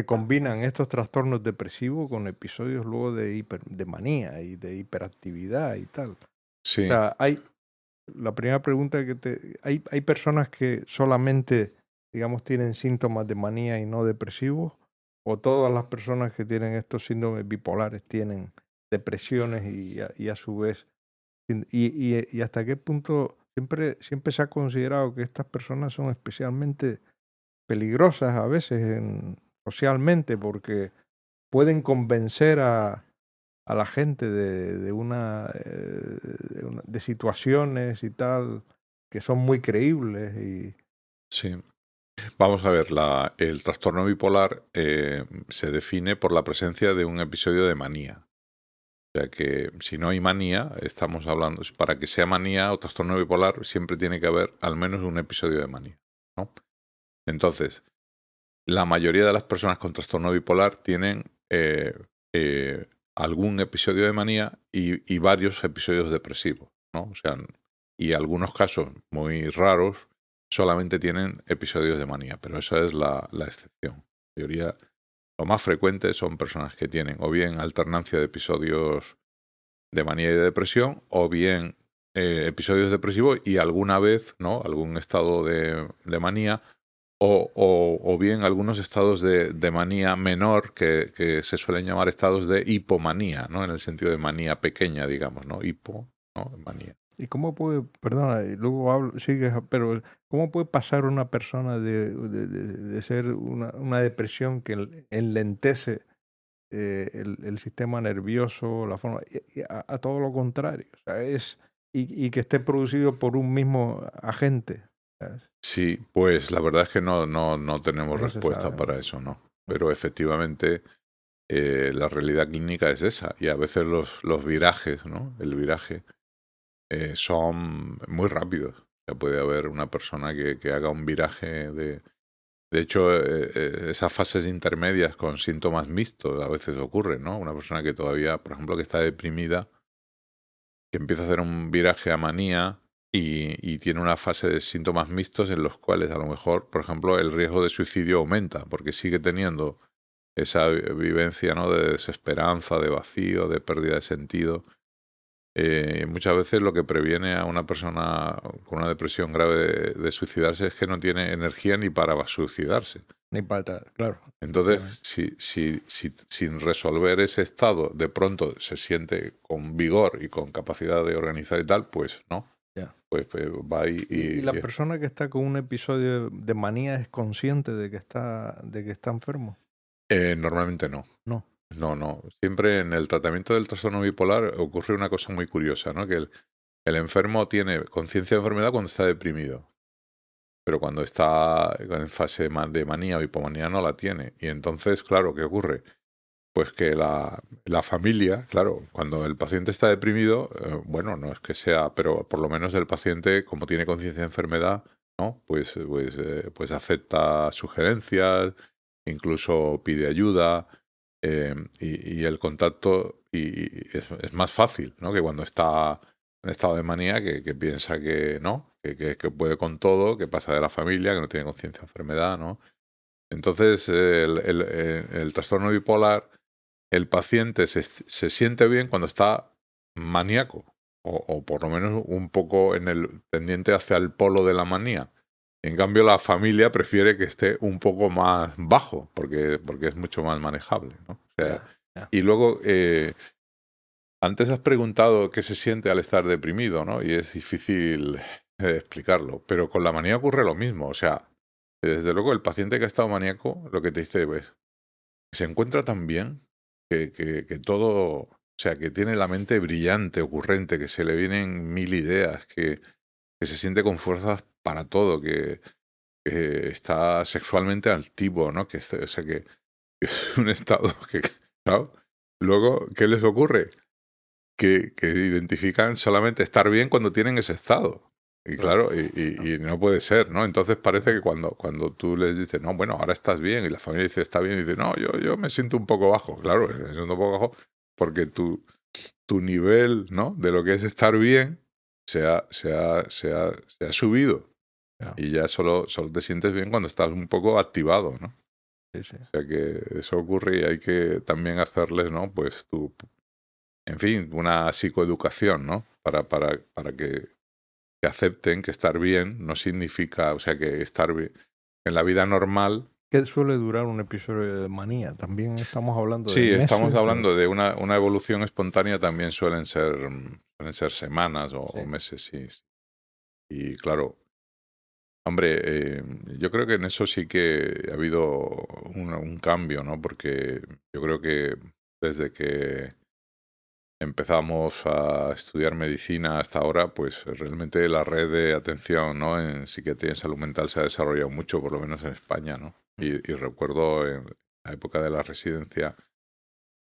combinan estos trastornos depresivos con episodios luego de manía y de hiperactividad y tal. O sí. sea, la primera pregunta hay personas que solamente, digamos, tienen síntomas de manía y no depresivos, o todas las personas que tienen estos síndromes bipolares tienen depresiones y a su vez, y hasta qué punto siempre se ha considerado que estas personas son especialmente peligrosas a veces socialmente porque pueden convencer a la gente de situaciones y tal que son muy creíbles y Sí. Vamos a ver, el trastorno bipolar se define por la presencia de un episodio de manía. O sea que si no hay manía, estamos hablando, para que sea manía o trastorno bipolar, siempre tiene que haber al menos un episodio de manía, ¿no? Entonces, la mayoría de las personas con trastorno bipolar tienen algún episodio de manía y varios episodios depresivos, ¿no? O sea, y algunos casos muy raros solamente tienen episodios de manía, pero esa es la excepción. La mayoría, lo más frecuente son personas que tienen o bien alternancia de episodios de manía y de depresión, o bien episodios depresivos y alguna vez, ¿no? Algún estado de manía, o bien algunos estados de manía menor que se suelen llamar estados de hipomanía, ¿no? En el sentido de manía pequeña, digamos, ¿no? Hipo, ¿no? Manía. y cómo puede, perdona, y luego sigues, pero cómo puede pasar una persona de ser una depresión que enlentece el sistema nervioso, la forma, y a todo lo contrario. O sea, y que esté producido por un mismo agente. ¿Sabes? Sí, pues la verdad es que no tenemos No se respuesta sabe, para ¿no? eso, ¿no? Pero efectivamente la realidad clínica es esa. Y a veces los virajes, ¿no? El viraje son muy rápidos. O sea, puede haber una persona que haga un viraje de... De hecho, esas fases intermedias con síntomas mixtos a veces ocurren, ¿no? Una persona que todavía, por ejemplo, que está deprimida, que empieza a hacer un viraje a manía y tiene una fase de síntomas mixtos en los cuales a lo mejor, por ejemplo, el riesgo de suicidio aumenta porque sigue teniendo esa vivencia, ¿no? De desesperanza, de vacío, de pérdida de sentido. Muchas veces lo que previene a una persona con una depresión grave de suicidarse es que no tiene energía ni para suicidarse. Ni para atrás, claro. Entonces, Efectivamente. si sin resolver ese estado de pronto se siente con vigor y con capacidad de organizar y tal, pues no, Ya. pues va ¿Y la persona que está con un episodio de manía es consciente de que está enfermo? normalmente no. No. No. Siempre en el tratamiento del trastorno bipolar ocurre una cosa muy curiosa, ¿no? Que el enfermo tiene conciencia de enfermedad cuando está deprimido, pero cuando está en fase de manía o hipomanía no la tiene. Y entonces, claro, ¿qué ocurre? Pues que la familia, claro, cuando el paciente está deprimido, bueno, no es que sea, pero por lo menos el paciente, como tiene conciencia de enfermedad, ¿no? Pues acepta sugerencias, incluso pide ayuda, y el contacto es más fácil, ¿no? Que cuando está en estado de manía, que piensa que no, que puede con todo, que pasa de la familia, que no tiene conciencia de enfermedad, ¿no? Entonces, el trastorno bipolar, el paciente se siente bien cuando está maníaco, o por lo menos un poco en el tendiente hacia el polo de la manía. En cambio, la familia prefiere que esté un poco más bajo, porque es mucho más manejable, ¿no? O sea, Ya. y luego, antes has preguntado qué se siente al estar deprimido, ¿no? Y es difícil explicarlo, pero con la manía ocurre lo mismo. O sea, desde luego el paciente que ha estado maníaco, lo que te dice es, se encuentra tan bien que todo, o sea, que tiene la mente brillante, ocurrente, que se le vienen mil ideas, que se siente con fuerzas para todo, que está sexualmente activo, ¿no? O sea, que es un estado que, ¿no? Luego, ¿qué les ocurre? Que identifican solamente estar bien cuando tienen ese estado. Y claro, y no puede ser, ¿no? Entonces parece que cuando tú les dices, no, bueno, ahora estás bien, y la familia dice, está bien, y dice, no, yo me siento un poco bajo. Claro, me siento un poco bajo porque tu nivel, ¿no? De lo que es estar bien se ha subido. Ya. Y ya solo te sientes bien cuando estás un poco activado, ¿no? Sí, sí. O sea que eso ocurre y hay que también hacerles, ¿no? Pues en fin, una psicoeducación, ¿no? Para que acepten que estar bien no significa, o sea, que estar bien en la vida normal. ¿Qué suele durar un episodio de manía? También estamos hablando de Sí, estamos meses o... hablando de una evolución espontánea, también suelen ser semanas o Sí. meses, sí. Y claro, hombre, yo creo que en eso sí que ha habido un cambio, ¿no? Porque yo creo que desde que empezamos a estudiar medicina hasta ahora, pues realmente la red de atención, ¿no? En psiquiatría y en salud mental se ha desarrollado mucho, por lo menos en España, ¿no? Y recuerdo en la época de la residencia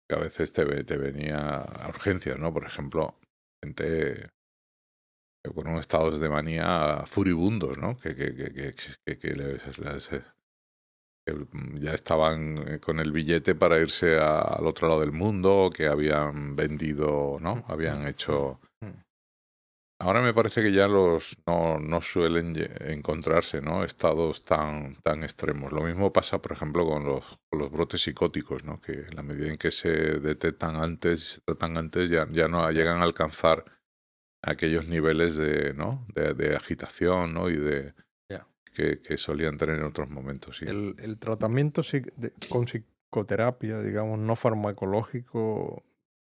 que a veces te venía a urgencias, ¿no? Por ejemplo, gente con unos estados de manía furibundos, ¿no? Que ya estaban con el billete para irse al otro lado del mundo, que habían vendido, ¿no? Habían hecho... Ahora me parece que ya no suelen encontrarse, ¿no? Estados tan extremos. Lo mismo pasa, por ejemplo, con los brotes psicóticos, ¿no? Que en la medida en que se detectan antes, se tratan antes, ya no llegan a alcanzar aquellos niveles ¿no? de agitación, ¿no? Y Ya. que solían tener en otros momentos, sí. El tratamiento con psicoterapia, digamos, no farmacológico,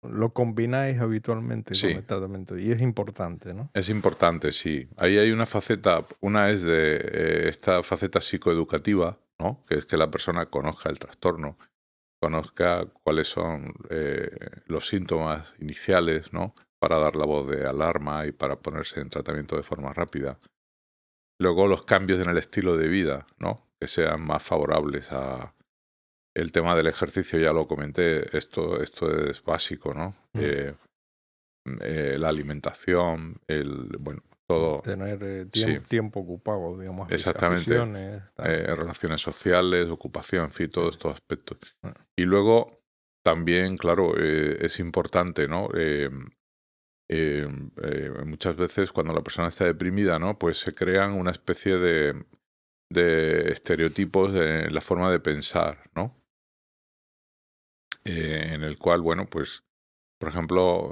lo combináis habitualmente con Sí, el tratamiento y es importante, ¿no? es importante, sí. Ahí hay una faceta, una es de esta faceta psicoeducativa, ¿no? Que es que la persona conozca el trastorno, conozca cuáles son los síntomas iniciales, ¿no? para dar la voz de alarma y para ponerse en tratamiento de forma rápida. Luego los cambios en el estilo de vida, ¿no? Que sean más favorables a el tema del ejercicio, ya lo comenté, esto es básico, ¿no? La alimentación, bueno, todo. Tener Sí, tiempo ocupado, digamos, exactamente. aficiones. Relaciones sociales, ocupación, en fin, todos estos aspectos. Ah. Y luego también, claro, es importante, ¿no? Muchas veces cuando la persona está deprimida, ¿no? Pues se crean una especie de estereotipos en la forma de pensar, ¿no? En el cual, bueno, pues, por ejemplo,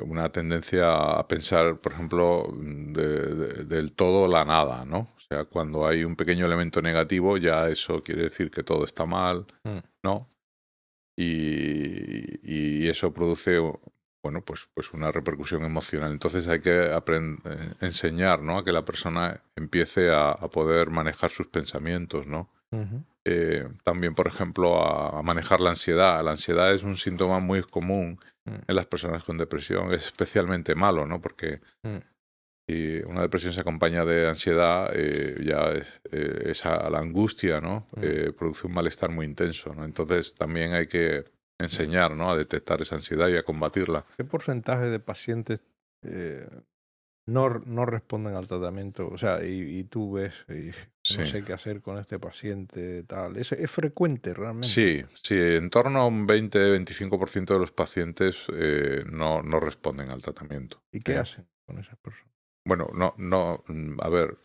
una tendencia a pensar, por ejemplo, del todo o la nada, ¿no? O sea, cuando hay un pequeño elemento negativo, ya eso quiere decir que todo está mal, ¿no? Y eso produce, bueno, pues una repercusión emocional. Entonces hay que enseñar, ¿no? A que la persona empiece a poder manejar sus pensamientos, ¿no? También, por ejemplo, a manejar la ansiedad. La ansiedad es un síntoma muy común en las personas con depresión. Es especialmente malo, ¿no? Porque si una depresión se acompaña de ansiedad, ya la angustia, ¿no? Produce un malestar muy intenso, ¿no? Entonces también hay que enseñar, ¿no? A detectar esa ansiedad y a combatirla. ¿Qué porcentaje de pacientes no responden al tratamiento? O sea, y tú ves, y Sí. no sé qué hacer con este paciente, tal. ¿Es frecuente realmente? Sí, en torno a un 20-25% de los pacientes no responden al tratamiento. ¿Y qué hacen con esas personas? Bueno, a ver,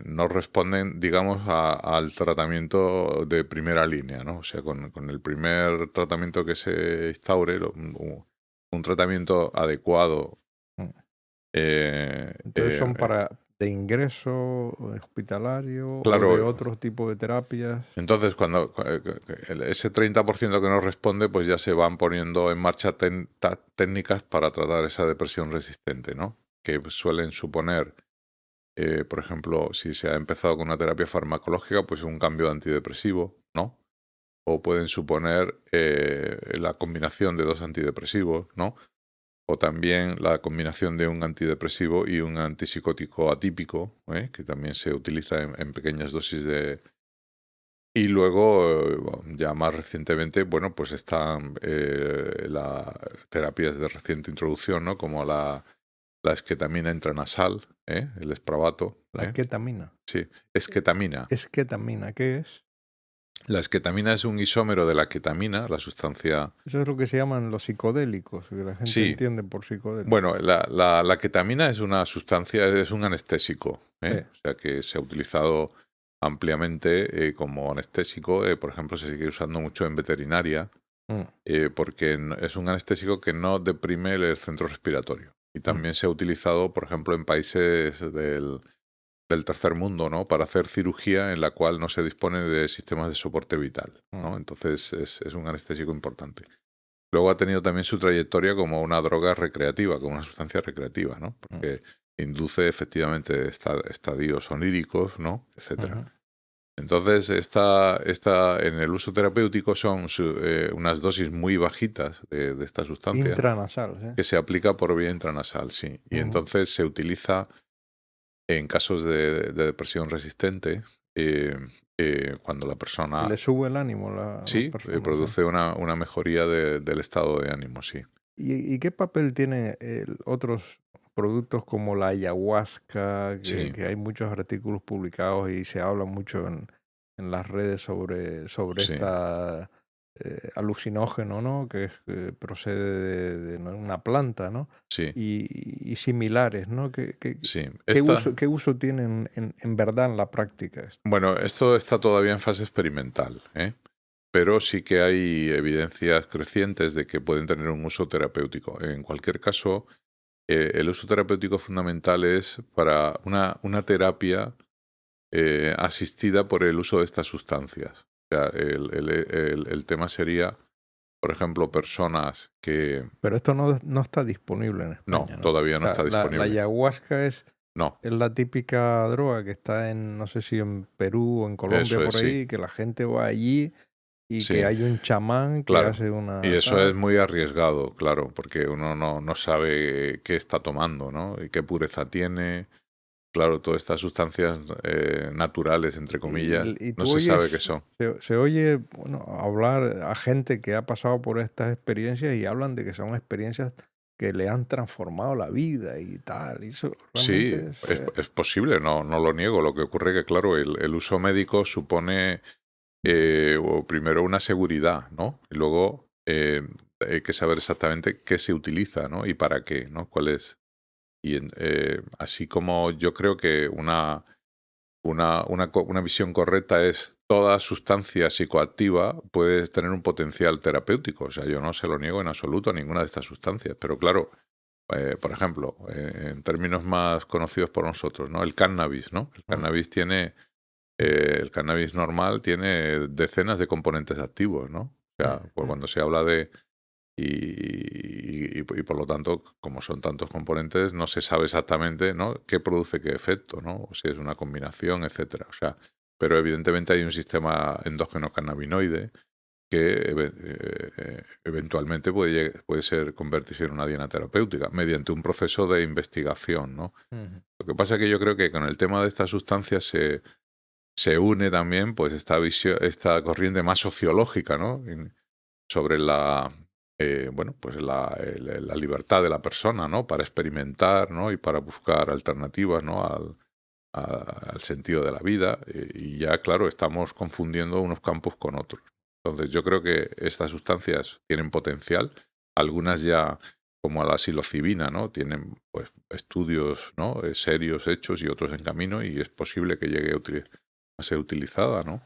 no responden, digamos, al tratamiento de primera línea, ¿no? O sea, con el primer tratamiento que se instaure, un tratamiento adecuado. Entonces son de ingreso hospitalario Claro. o de otro tipo de terapias. Entonces, cuando ese 30% que no responde, pues ya se van poniendo en marcha técnicas para tratar esa depresión resistente, ¿no? Que suelen suponer, por ejemplo, si se ha empezado con una terapia farmacológica, pues un cambio de antidepresivo, ¿no? O pueden suponer la combinación de dos antidepresivos, ¿no? O también la combinación de un antidepresivo y un antipsicótico atípico, que también se utiliza en pequeñas dosis de. Y luego, ya más recientemente, bueno, pues están las terapias de reciente introducción, ¿no? Como la esquetamina intranasal, el Spravato. La ketamina. Sí, esquetamina. Esquetamina, ¿qué es? La esquetamina es un isómero de la ketamina, la sustancia. Eso es lo que se llaman los psicodélicos, que la gente Sí. entiende por psicodélicos. Bueno, la ketamina es una sustancia, es un anestésico, Sí. O sea que se ha utilizado ampliamente como anestésico. Por ejemplo, se sigue usando mucho en veterinaria, porque es un anestésico que no deprime el centro respiratorio. Y también se ha utilizado, por ejemplo, en países del tercer mundo, ¿no? Para hacer cirugía en la cual no se dispone de sistemas de soporte vital, ¿no? Entonces es un anestésico importante. Luego ha tenido también su trayectoria como una droga recreativa, como una sustancia recreativa, ¿no? Porque induce efectivamente estadios oníricos, ¿no? Etcétera. Entonces, en el uso terapéutico son unas dosis muy bajitas de esta sustancia. Intranasal, ¿sí? Que se aplica por vía intranasal, sí. Y entonces se utiliza en casos de depresión resistente, cuando la persona. Le sube el ánimo a las Sí, personas, produce una mejoría del estado de ánimo, sí. ¿Y qué papel tienen otros productos como la ayahuasca? Sí. Que hay muchos artículos publicados y se habla mucho en las redes sobre Sí. esta alucinógeno, ¿no? Que procede de una planta, ¿no? Sí. Y similares, ¿no? Sí. ¿Qué uso tienen en verdad en la práctica? Bueno, esto está todavía en fase experimental, pero sí que hay evidencias crecientes de que pueden tener un uso terapéutico. En cualquier caso, el uso terapéutico fundamental es para una terapia asistida por el uso de estas sustancias. O sea, el tema sería, por ejemplo, personas que. Pero esto no está disponible en España, ¿no? Todavía no está disponible. La ayahuasca es No. Es la típica droga que está no sé si en Perú o en Colombia, Eso es, por ahí, sí. que la gente va allí y que Sí, hay un chamán que claro. hace Y una eso es tal. muy arriesgado, claro, porque uno no sabe qué está tomando, ¿no? Y qué pureza tiene. Claro, todas estas sustancias naturales, entre comillas, Y no tú se sabe qué oyes, son. se oye, bueno, hablar a gente que ha pasado por estas experiencias y hablan de que son experiencias que le han transformado la vida y tal. Y eso Sí, realmente es, es posible, no lo niego. Lo que ocurre que, claro, el uso médico supone primero una seguridad, ¿no? Y luego hay que saber exactamente qué se utiliza, ¿no? Y para qué, ¿no? ¿Cuál es? Y así como yo creo que una visión correcta es toda sustancia psicoactiva puede tener un potencial terapéutico. O sea, yo no se lo niego en absoluto a ninguna de estas sustancias. Pero claro, por ejemplo, en términos más conocidos por nosotros, ¿no? El cannabis, ¿no? El cannabis normal tiene decenas de componentes activos, ¿no? O sea, pues cuando se habla de y por lo tanto, como son tantos componentes, no se sabe exactamente, ¿no?, qué produce qué efecto, ¿no? O si es una combinación, etcétera. O sea, pero evidentemente hay un sistema endógeno cannabinoide que eventualmente puede ser convertirse en una diana terapéutica mediante un proceso de investigación, ¿no? Lo que pasa es que yo creo que con el tema de estas sustancias se une también pues esta corriente más sociológica, ¿no? Sobre bueno, pues la libertad de la persona, ¿no? Para experimentar, ¿no? Y para buscar alternativas, ¿no? Al sentido de la vida. Y ya, claro, estamos confundiendo unos campos con otros. Entonces, yo creo que estas sustancias tienen potencial. Algunas ya, como la psilocibina, ¿no? Tienen pues estudios, ¿no?, serios hechos y otros en camino, y es posible que llegue a ser utilizada, ¿no?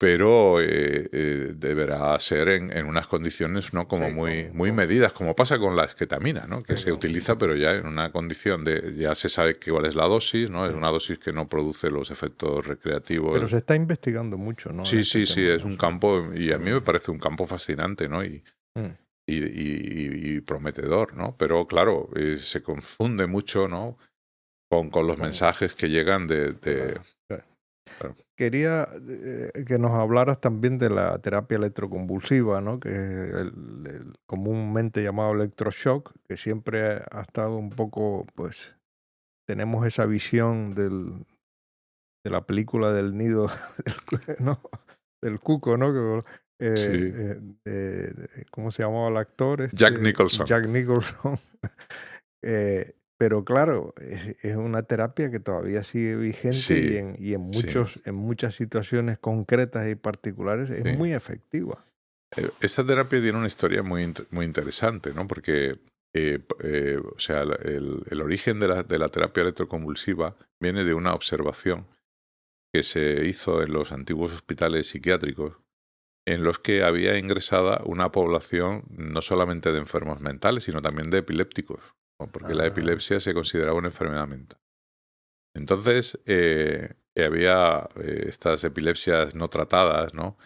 Pero deberá ser en unas condiciones, ¿no?, como sí, muy medidas, como pasa con la esketamina, ¿no?, que se utiliza, pero ya en una condición ya se sabe cuál es la dosis, ¿no? Es una dosis que no produce los efectos pero recreativos. se está investigando mucho, ¿no? En Sí, este sí, sí, tema, es ¿no? un Sí. campo, y a mí me parece un campo fascinante, ¿no? Mm. Y prometedor, ¿no? Pero claro, se confunde mucho, ¿no?, con los Con- mensajes que llegan claro, claro. claro. Quería que nos hablaras también de la terapia electroconvulsiva, ¿no? Que es comúnmente llamado electroshock, que siempre ha estado un poco, pues, tenemos esa visión de la película del nido, ¿no? Del cuco, ¿no? Sí. ¿Cómo se llamaba el actor? Jack Nicholson. Jack Nicholson. Pero claro, es una terapia que todavía sigue vigente Sí, y sí, en muchas situaciones concretas y particulares es sí. muy efectiva. Esta terapia tiene una historia muy interesante, ¿no? Porque, o sea, el origen de la terapia electroconvulsiva viene de una observación que se hizo en los antiguos hospitales psiquiátricos, en los que había ingresada una población no solamente de enfermos mentales, sino también de epilépticos, ¿no? Porque la Ah, epilepsia se consideraba una enfermedad mental. Entonces, había estas epilepsias no tratadas, ¿no?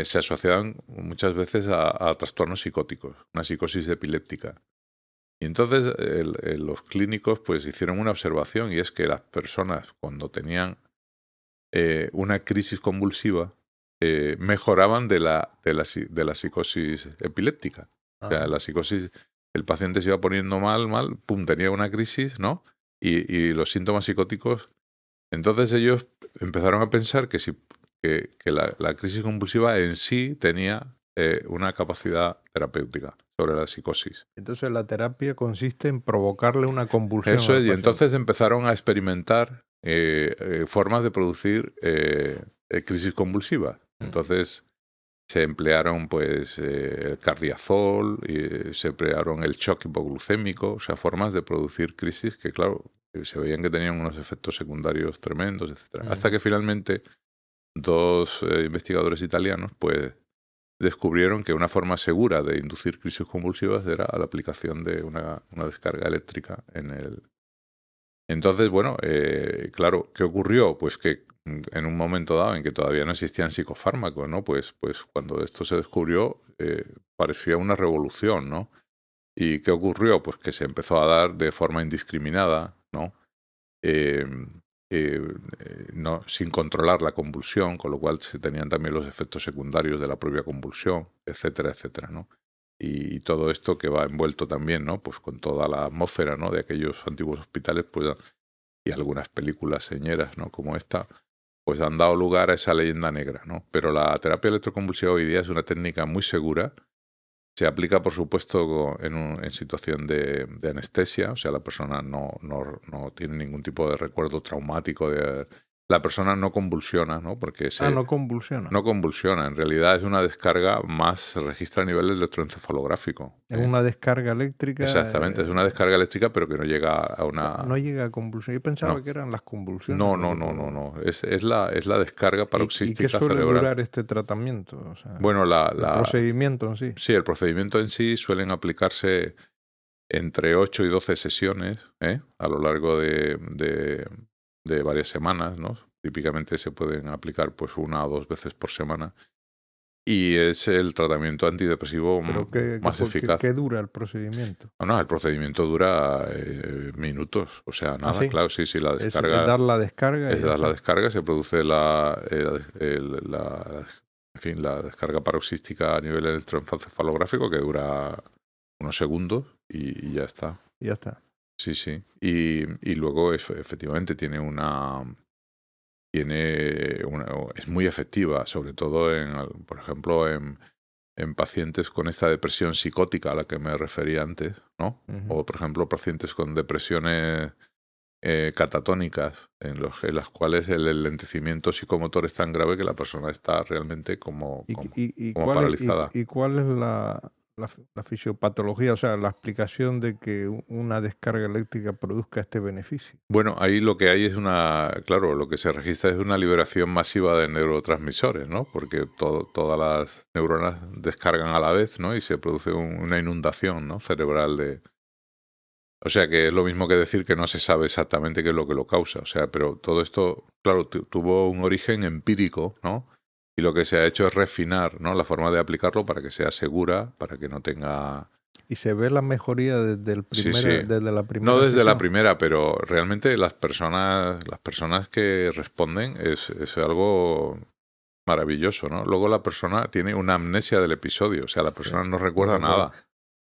Se asociaban muchas veces a trastornos psicóticos, una psicosis epiléptica. Y entonces los clínicos pues hicieron una observación, y es que las personas cuando tenían una crisis convulsiva mejoraban de la psicosis epiléptica. O sea, ah. la psicosis, el paciente se iba poniendo mal, pum, tenía una crisis, ¿no? Y los síntomas psicóticos. Entonces ellos empezaron a pensar que la crisis convulsiva en sí tenía una capacidad terapéutica sobre la psicosis. Entonces la terapia consiste en provocarle una convulsión Eso al es, y paciente. entonces empezaron a experimentar formas de producir crisis convulsivas. Mm. Entonces se emplearon pues el cardiazol, y se emplearon el shock hipoglucémico, o sea, formas de producir crisis que, claro, se veían que tenían unos efectos secundarios tremendos, etcétera. Hasta Ujú. que finalmente dos investigadores italianos pues descubrieron que una forma segura de inducir crisis convulsivas era la aplicación de una descarga eléctrica en el. Entonces, bueno, claro, ¿qué ocurrió? Pues que en un momento dado en que todavía no existían psicofármacos, ¿no? Pues cuando esto se descubrió, parecía una revolución, ¿no? ¿Y qué ocurrió? Pues que se empezó a dar de forma indiscriminada, ¿no? Eh, no, sin controlar la convulsión, con lo cual se tenían también los efectos secundarios de la propia convulsión, etcétera, etcétera, ¿no? Y todo esto que va envuelto también, ¿no? Pues con toda la atmósfera, ¿no? De aquellos antiguos hospitales, pues, y algunas películas señeras, ¿no? Como esta, pues han dado lugar a esa leyenda negra, ¿no? Pero la terapia electroconvulsiva hoy día es una técnica muy segura. Se aplica, por supuesto, en situación de anestesia, o sea, la persona no tiene ningún tipo de recuerdo traumático. La persona no convulsiona, ¿no? Porque no convulsiona. no convulsiona, en realidad es una descarga más, se registra a nivel electroencefalográfico. Es una descarga eléctrica. Exactamente, es una descarga eléctrica, pero que no llega a una... No llega a convulsión. Yo pensaba No. que eran las convulsiones. No. Es la descarga ¿Y qué paroxística suele cerebral. durar este tratamiento? O sea, Bueno, el procedimiento en sí. Sí, el procedimiento en sí suelen aplicarse entre 8 y 12 sesiones, a lo largo de varias semanas, ¿no? Típicamente se pueden aplicar pues 1 o 2 veces por semana. Y es el tratamiento antidepresivo más eficaz. ¿Qué dura el procedimiento? No, el procedimiento dura minutos, o sea, nada, ¿sí? claro, sí, la descarga... Es dar la descarga. Es dar la descarga, se produce la descarga paroxística a nivel electroencefalográfico que dura unos segundos y ya está. Ya está. Sí, sí. Y luego efectivamente es muy efectiva, sobre todo por ejemplo, en pacientes con esta depresión psicótica a la que me refería antes, ¿no? Uh-huh. O, por ejemplo, pacientes con depresiones catatónicas, en las cuales el lentecimiento psicomotor es tan grave que la persona está realmente como paralizada. ¿Y cuál es la fisiopatología, o sea, la explicación de que una descarga eléctrica produzca este beneficio? Bueno, ahí lo que hay es claro, lo que se registra es una liberación masiva de neurotransmisores, ¿no? Porque todas las neuronas descargan a la vez, ¿no? Y se produce una inundación, ¿no? Cerebral O sea, que es lo mismo que decir que no se sabe exactamente qué es lo que lo causa. O sea, pero todo esto, claro, tuvo un origen empírico, ¿no? Y lo que se ha hecho es refinar, ¿no? La forma de aplicarlo para que sea segura, para que no tenga... ¿Y se ve la mejoría desde la primera No desde la sesión? primera, pero realmente las personas que responden es algo maravilloso, ¿no? Luego la persona tiene una amnesia del episodio, o sea, la persona no recuerda nada.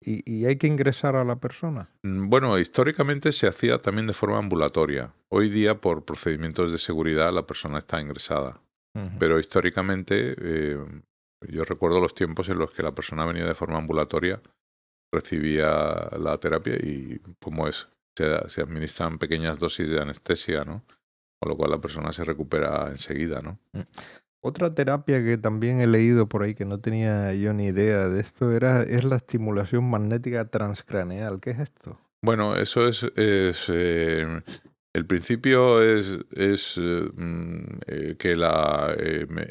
¿Y hay que ingresar a la persona? Bueno, históricamente se hacía también de forma ambulatoria. Hoy día, por procedimientos de seguridad, la persona está ingresada. Uh-huh. Pero históricamente, yo recuerdo los tiempos en los que la persona venía de forma ambulatoria, recibía la terapia y, como se administran pequeñas dosis de anestesia, ¿no? Con lo cual la persona se recupera enseguida, ¿no? Otra terapia que también he leído por ahí, que no tenía yo ni idea de esto, es la estimulación magnética transcraneal. ¿Qué es esto? Bueno, eso el principio es que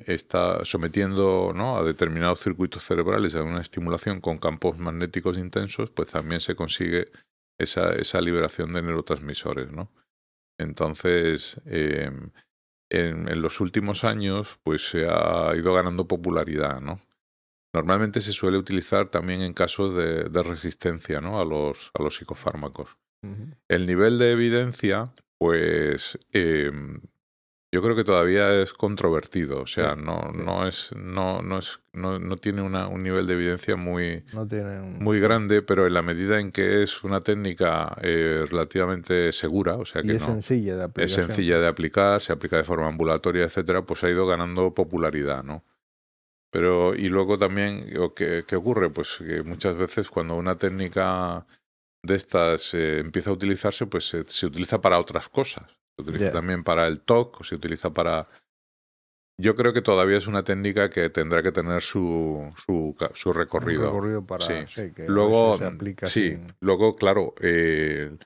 está sometiendo, ¿no? a determinados circuitos cerebrales a una estimulación con campos magnéticos intensos, pues también se consigue esa liberación de neurotransmisores, ¿no? Entonces, en los últimos años, pues se ha ido ganando popularidad, ¿no? Normalmente se suele utilizar también en casos de resistencia, ¿no? a los psicofármacos. Uh-huh. El nivel de evidencia, pues yo creo que todavía es controvertido. O sea, Sí. no tiene un nivel de evidencia muy grande, pero en la medida en que es una técnica relativamente segura, o sea que es sencilla de aplicar. Es sencilla de aplicar, se aplica de forma ambulatoria, etcétera, pues ha ido ganando popularidad, ¿no? Pero, y luego también, ¿qué ocurre? Pues que muchas veces cuando una técnica de estas empieza a utilizarse, pues se utiliza para otras cosas. Se utiliza también para el TOC, o se utiliza para... Yo creo que todavía es una técnica que tendrá que tener su recorrido. Un recorrido para... Sí. que Luego, se aplica luego, claro, el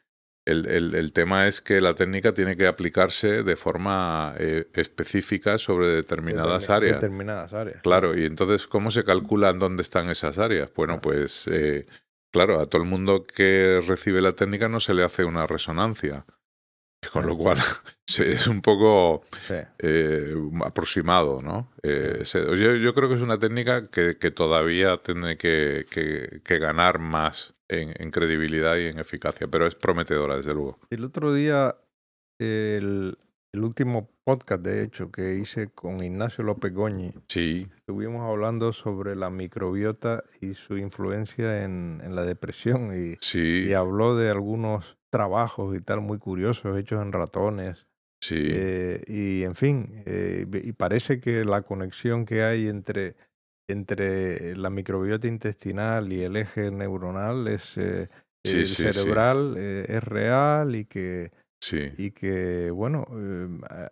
tema es que la técnica tiene que aplicarse de forma específica sobre determinadas áreas. Claro, y entonces, ¿cómo se calculan dónde están esas áreas? Bueno, pues, claro, a todo el mundo que recibe la técnica no se le hace una resonancia, con lo cual es un poco aproximado, ¿no? Yo creo que es una técnica que todavía tiene que ganar más en credibilidad y en eficacia, pero es prometedora, desde luego. El otro día el último podcast, de hecho, que hice con Ignacio López Goñi, Sí, estuvimos hablando sobre la microbiota y su influencia en la depresión y sí, habló de algunos trabajos y tal muy curiosos hechos en ratones. sí, Y en fin, y parece que la conexión que hay entre la microbiota intestinal y el eje neuronal sí, el sí, sí, cerebral, es real sí. y que, bueno,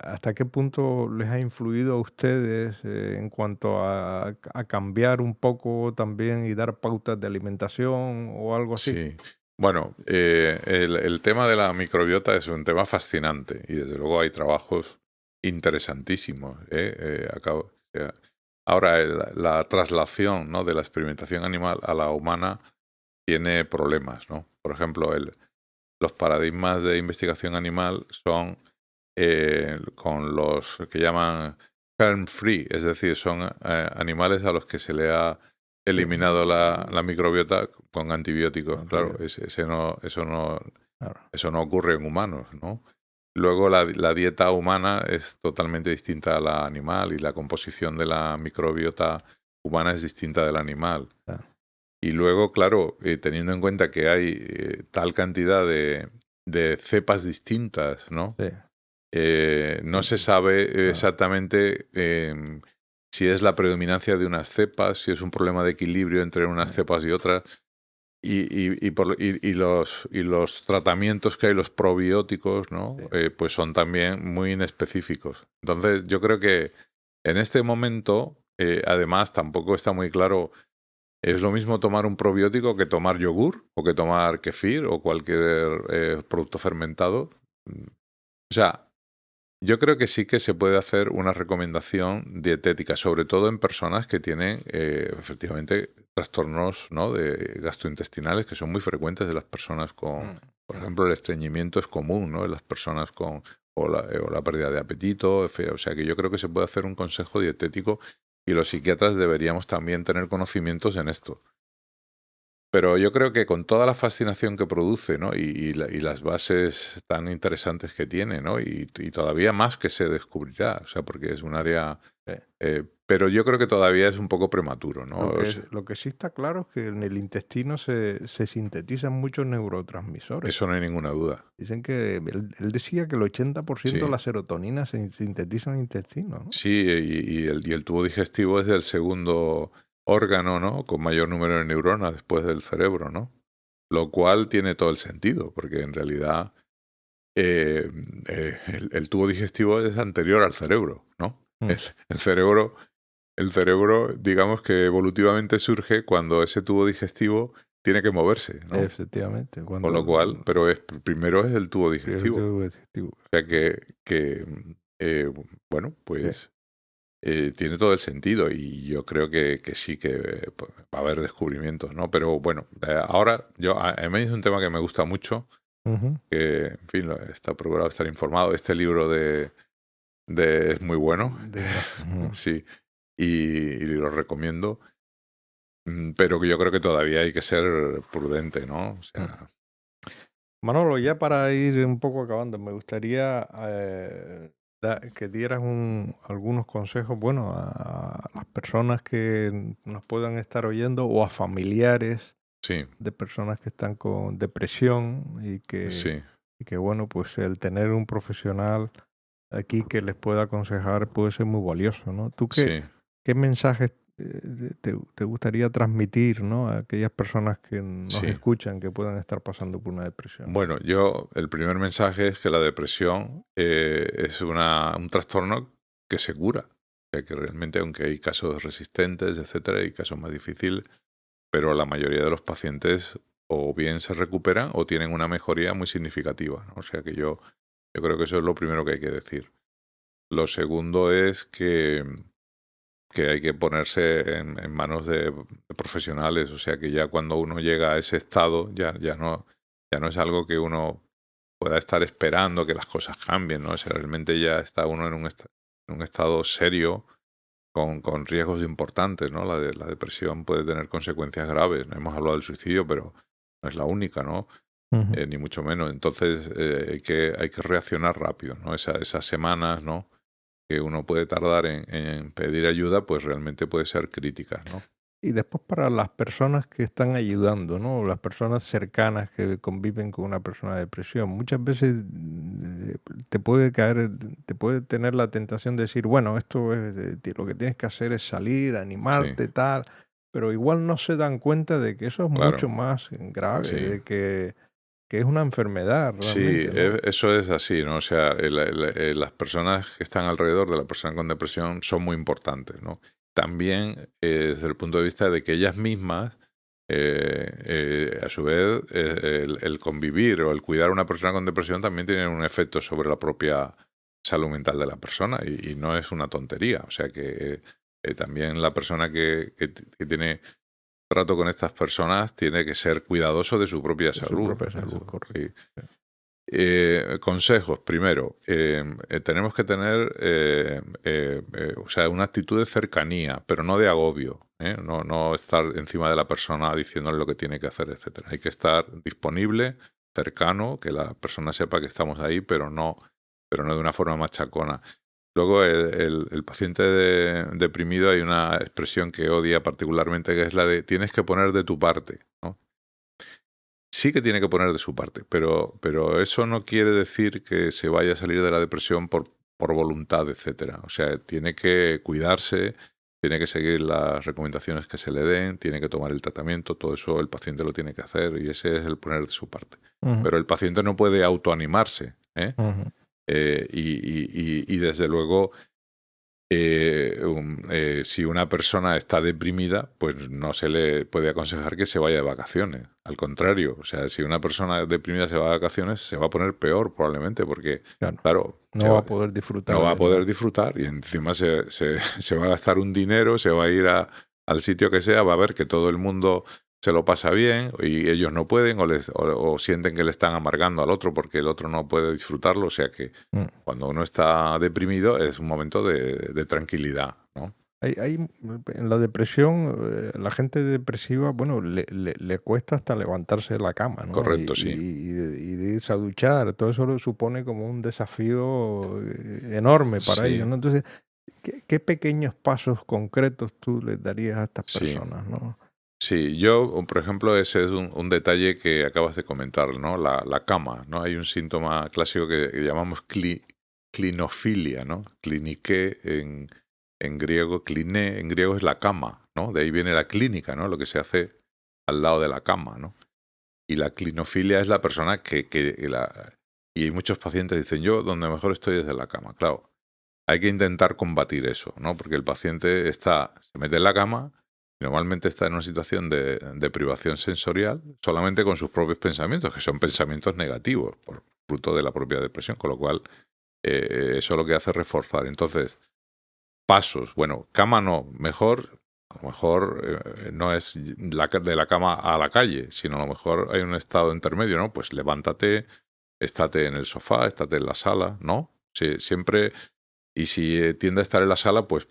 ¿hasta qué punto les ha influido a ustedes en cuanto a cambiar un poco también y dar pautas de alimentación o algo así? Sí. Bueno, el tema de la microbiota es un tema fascinante y desde luego hay trabajos interesantísimos. O sea, ahora, la traslación, ¿no?, de la experimentación animal a la humana tiene problemas, ¿no? Por ejemplo, los paradigmas de investigación animal son con los que llaman germ free, es decir, son animales a los que se le ha Sí, eliminado la microbiota con antibióticos. Claro, antibióticos, claro. eso no ocurre en humanos, ¿no? Luego la dieta humana es totalmente distinta a la animal y la composición de la microbiota humana es distinta del animal. Claro, Y luego, claro, teniendo en cuenta que hay tal cantidad de cepas distintas, ¿no? sí, No y- se sabe claro, exactamente si es la predominancia de unas cepas, si es un problema de equilibrio entre unas cepas y otras, y los tratamientos que hay, los probióticos, ¿no? sí, Pues son también muy inespecíficos. Entonces, yo creo que en este momento, además, tampoco está muy claro. Es lo mismo tomar un probiótico que tomar yogur o que tomar kefir o cualquier producto fermentado. O sea, yo creo que sí que se puede hacer una recomendación dietética, sobre todo en personas que tienen efectivamente trastornos, ¿no?, de gastrointestinales que son muy frecuentes de las personas con, mm, por mm, ejemplo, el estreñimiento es común, ¿no?, en las personas con o la pérdida de apetito, o sea que yo creo que se puede hacer un consejo dietético y los psiquiatras deberíamos también tener conocimientos en esto. Pero yo creo que con toda la fascinación que produce, ¿no?, y las bases tan interesantes que tiene, ¿no?, y todavía más que se descubrirá, o sea, porque es un área. sí. Pero yo creo que todavía es un poco prematuro, ¿no? Lo O que, sea, lo que sí está claro es que en el intestino se sintetizan muchos neurotransmisores. eso no hay ninguna duda. Dicen que él decía que el 80% de Sí, la serotonina se sintetiza en el intestino, ¿no? sí, y el tubo digestivo es el segundo órgano, ¿no?, con mayor número de neuronas después del cerebro, ¿no? Lo cual tiene todo el sentido, porque en realidad eh, el tubo digestivo es anterior al cerebro, ¿no? Mm, El cerebro, digamos que evolutivamente surge cuando ese tubo digestivo tiene que moverse, ¿no? efectivamente, Con cuando lo cual, pero primero es el tubo el digestivo. tubo digestivo. O sea que bueno, Sí. pues tiene todo el sentido y yo creo que sí que pues, va a haber descubrimientos, ¿no? Pero bueno, ahora a mí es un tema que me gusta mucho, Ujú. que, en fin, está procurado estar informado. Este libro es muy bueno, De Ignacio. Ujú. sí, y lo recomiendo, pero que yo creo que todavía hay que ser prudente, ¿no? O Mm. sea, Manolo, ya para ir un poco acabando, me gustaría que dieras algunos consejos, bueno, a las personas que nos puedan estar oyendo o a familiares sí, de personas que están con depresión sí, y que, bueno, pues el tener un profesional aquí que les pueda aconsejar puede ser muy valioso, ¿no? ¿Tú sí. qué mensajes te gustaría transmitir, ¿no?, a aquellas personas que nos Sí. escuchan que puedan estar pasando por una depresión? Bueno, el primer mensaje es que la depresión es un trastorno que se cura. O sea, que realmente, aunque hay casos resistentes, etcétera, hay casos más difíciles, pero la mayoría de los pacientes o bien se recuperan o tienen una mejoría muy significativa, ¿no? O sea que yo creo que eso es lo primero que hay que decir. Lo segundo es que hay que ponerse en manos de profesionales, o sea que ya cuando uno llega a ese estado, ya no es algo que uno pueda estar esperando que las cosas cambien, ¿no? O sea, realmente ya está uno en un estado serio con riesgos importantes, ¿no? La depresión puede tener consecuencias graves. No hemos hablado del suicidio, pero no es la única, ¿no? Ujú. ni mucho menos. Entonces hay que reaccionar rápido, ¿no? Esas semanas, ¿no?, que uno puede tardar en pedir ayuda, pues realmente puede ser críticas, ¿no? Y después para las personas que están ayudando, ¿no? Las personas cercanas que conviven con una persona de depresión, muchas veces te puede caer, te puede tener la tentación de decir, bueno, esto es, lo que tienes que hacer es salir, Sí, animarte, tal, pero igual no se dan cuenta de que eso es mucho claro, más grave, sí. de que es una enfermedad Sí, realmente, ¿no? eso es así, ¿no? O sea, las personas que están alrededor de la persona con depresión son muy importantes, ¿no? También desde el punto de vista de que ellas mismas, a su vez, el convivir o el cuidar a una persona con depresión también tiene un efecto sobre la propia salud mental de la persona y no es una tontería. O sea que también la persona que tiene trato con estas personas tiene que ser cuidadoso de su propia De su salud. propia salud, Eso, sí. correcto. Sí. Consejos, primero, tenemos que tener o sea, una actitud de cercanía, pero no de agobio, ¿eh? No estar encima de la persona diciéndole lo que tiene que hacer, etcétera. Hay que estar disponible, cercano, que la persona sepa que estamos ahí, pero no de una forma machacona. Luego, el paciente deprimido, hay una expresión que odia particularmente, que es la de tienes que poner de tu parte, ¿no? Sí que tiene que poner de su parte, pero eso no quiere decir que se vaya a salir de la depresión por voluntad, etcétera. O sea, tiene que cuidarse, tiene que seguir las recomendaciones que se le den, tiene que tomar el tratamiento, todo eso el paciente lo tiene que hacer y ese es el poner de su parte. Ujú, Pero el paciente no puede autoanimarse, ¿eh? ujú. Y desde luego si una persona está deprimida, pues no se le puede aconsejar que se vaya de vacaciones. Al contrario, o sea, si una persona deprimida se va de vacaciones, se va a poner peor probablemente, porque, Claro, claro, no va a poder disfrutar no va a de poder nada. disfrutar y encima se va a gastar un dinero, se va a ir al sitio que sea, va a ver que todo el mundo se lo pasa bien y ellos no pueden o sienten que le están amargando al otro porque el otro no puede disfrutarlo, o sea que Mm. cuando uno está deprimido es un momento de tranquilidad, ¿no? En la depresión, la gente depresiva, bueno, le cuesta hasta levantarse de la cama, ¿no? Correcto, sí. Y de irse a duchar, todo eso lo supone como un desafío enorme para ellos, Sí, ¿no? Entonces, ¿qué pequeños pasos concretos tú les darías a estas sí. personas, ¿no? Sí, yo, por ejemplo, ese es un detalle que acabas de comentar, ¿no? La cama, ¿no? Hay un síntoma clásico que llamamos clinofilia, ¿no? Clinique en griego, cliné en griego es la cama, ¿no? De ahí viene la clínica, ¿no? Lo que se hace al lado de la cama, ¿no? Y la clinofilia es la persona y muchos pacientes dicen, yo donde mejor estoy es en la cama. Claro, hay que intentar combatir eso, ¿no? Porque el paciente se mete en la cama, y normalmente está en una situación de privación sensorial solamente con sus propios pensamientos, que son pensamientos negativos, por fruto de la propia depresión, con lo cual eso lo que hace es reforzar. Entonces, pasos, bueno, cama no, mejor, a lo mejor no es de la cama a la calle, sino a lo mejor hay un estado intermedio, ¿no? Pues levántate, estate en el sofá, estate en la sala, ¿no? Sí, siempre, y si tiende a estar en la sala, pues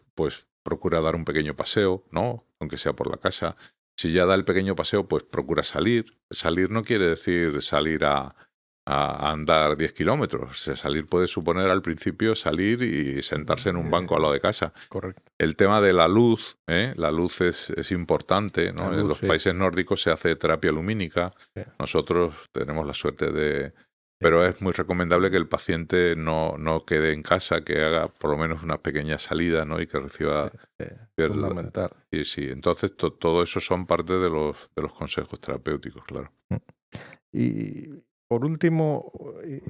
procura dar un pequeño paseo, ¿no? Aunque sea por la casa. Si ya da el pequeño paseo, pues procura salir. Salir no quiere decir salir a andar 10 kilómetros. O sea, salir puede suponer al principio salir y sentarse en un banco al lado de casa. Correcto. El tema de la luz, ¿eh? La luz es importante, La ¿no? En luz, los sí, países nórdicos se hace terapia lumínica. sí, Nosotros tenemos la suerte sí, pero es muy recomendable que el paciente no quede en casa, que haga por lo menos una pequeña salida, ¿no? Y que sí, reciba... sí, fundamental. Sí, sí. Entonces, todo eso son parte de los consejos terapéuticos, claro. Mm. Y por último,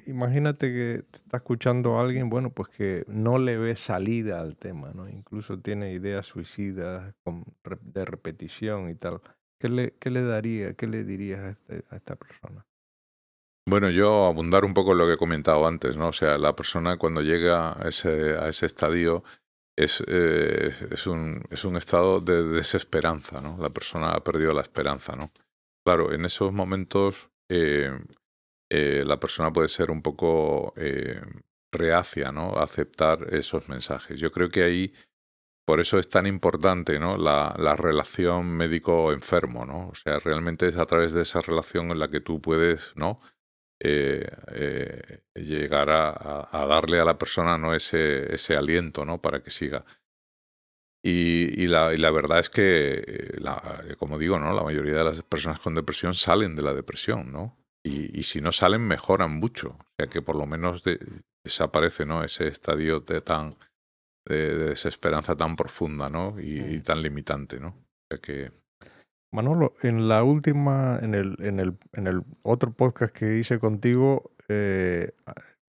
imagínate que te está escuchando alguien, bueno, pues que no le ve salida al tema, ¿no? Incluso tiene ideas suicidas de repetición y tal. ¿Qué le daría, qué le dirías a esta persona? Bueno, yo abundar un poco en lo que he comentado antes, ¿no? O sea, la persona cuando llega a ese estadio es un estado de desesperanza, ¿no? La persona ha perdido la esperanza, ¿no? Claro, en esos momentos la persona puede ser un poco reacia, ¿no? A aceptar esos mensajes. Yo creo que ahí por eso es tan importante, ¿no? La relación médico-enfermo, ¿no? O sea, realmente es a través de esa relación en la que tú puedes, ¿no? Llegar a darle a la persona, ¿no? ese aliento, ¿no? Para que siga. Y la verdad es que, como digo, ¿no? La mayoría de las personas con depresión salen de la depresión, ¿no? Y si no salen, mejoran mucho. O sea que por lo menos desaparece, ¿no? Ese estadio de desesperanza tan profunda, ¿no? Y tan limitante, ¿no? O sea que... Manolo, en la última, en el otro podcast que hice contigo,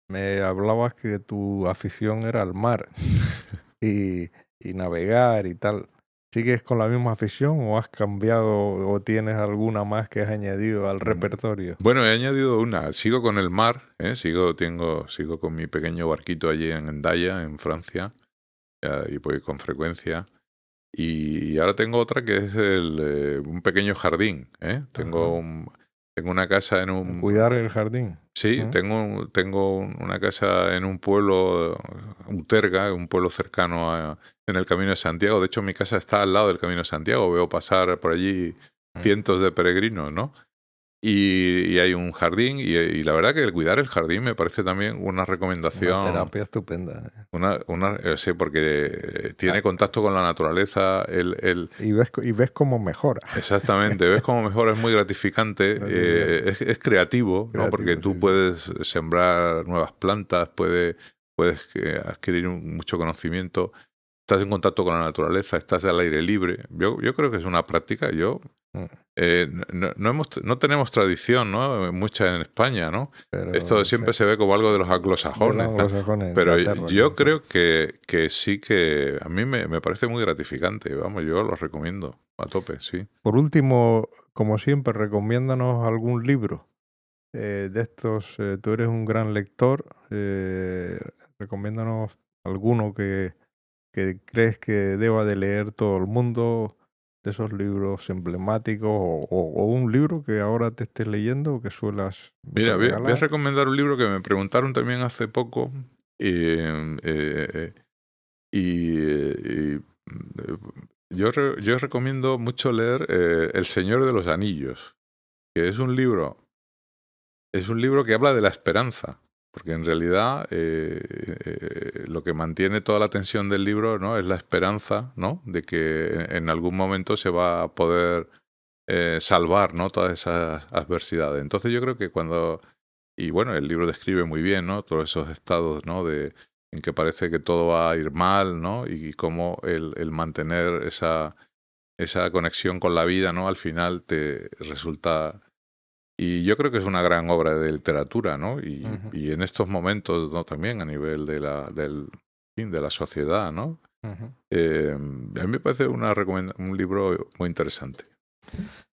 me hablabas que tu afición era al mar y, y navegar y tal. ¿Sigues con la misma afición o has cambiado o tienes alguna más que has añadido al repertorio? Bueno, he añadido una. Sigo con el mar, ¿eh? Sigo con mi pequeño barquito allí en Hendaya, en Francia, y voy con frecuencia. Y ahora tengo otra que es un pequeño jardín, ¿eh? Tengo una casa en Cuidar el jardín. Sí, tengo una casa en un pueblo, Uterga, un pueblo cercano en el Camino de Santiago. De hecho, mi casa está al lado del Camino de Santiago. Veo pasar por allí cientos de peregrinos, ¿no? Y hay un jardín y la verdad que el cuidar el jardín me parece también una recomendación. Una terapia estupenda. Sí, porque tiene contacto con la naturaleza. Y ves cómo mejora. Exactamente, ves cómo mejora, es muy gratificante, es creativo, ¿no? Porque tú puedes sembrar nuevas plantas, puedes adquirir mucho conocimiento. Estás en contacto con la naturaleza, estás al aire libre. Yo creo que es una práctica. No tenemos tradición, ¿no? Mucha en España, ¿no? Pero, esto siempre se ve como algo de los anglosajones. Pero yo creo que sí que a mí me parece muy gratificante. Vamos, yo lo recomiendo a tope, sí. Por último, como siempre, recomiéndanos algún libro de estos. Tú eres un gran lector. Recomiéndanos alguno que crees que deba de leer todo el mundo, de esos libros emblemáticos, o un libro que ahora te estés leyendo o que suelas Mira, voy a regalar. recomendar un libro que me preguntaron también hace poco yo recomiendo mucho leer El Señor de los Anillos, que es un libro que habla de la esperanza, porque en realidad lo que mantiene toda la tensión del libro, ¿no? Es la esperanza, ¿no? De que en algún momento se va a poder salvar, ¿no? Todas esas adversidades. Entonces yo creo que y bueno, el libro describe muy bien, ¿no? Todos esos estados, ¿no? En que parece que todo va a ir mal, ¿no? Y cómo el mantener esa conexión con la vida, ¿no? Al final te resulta... Y yo creo que es una gran obra de literatura, ¿no? Y en estos momentos, ¿no? También a nivel de la sociedad, ¿no? A mí me parece un libro muy interesante.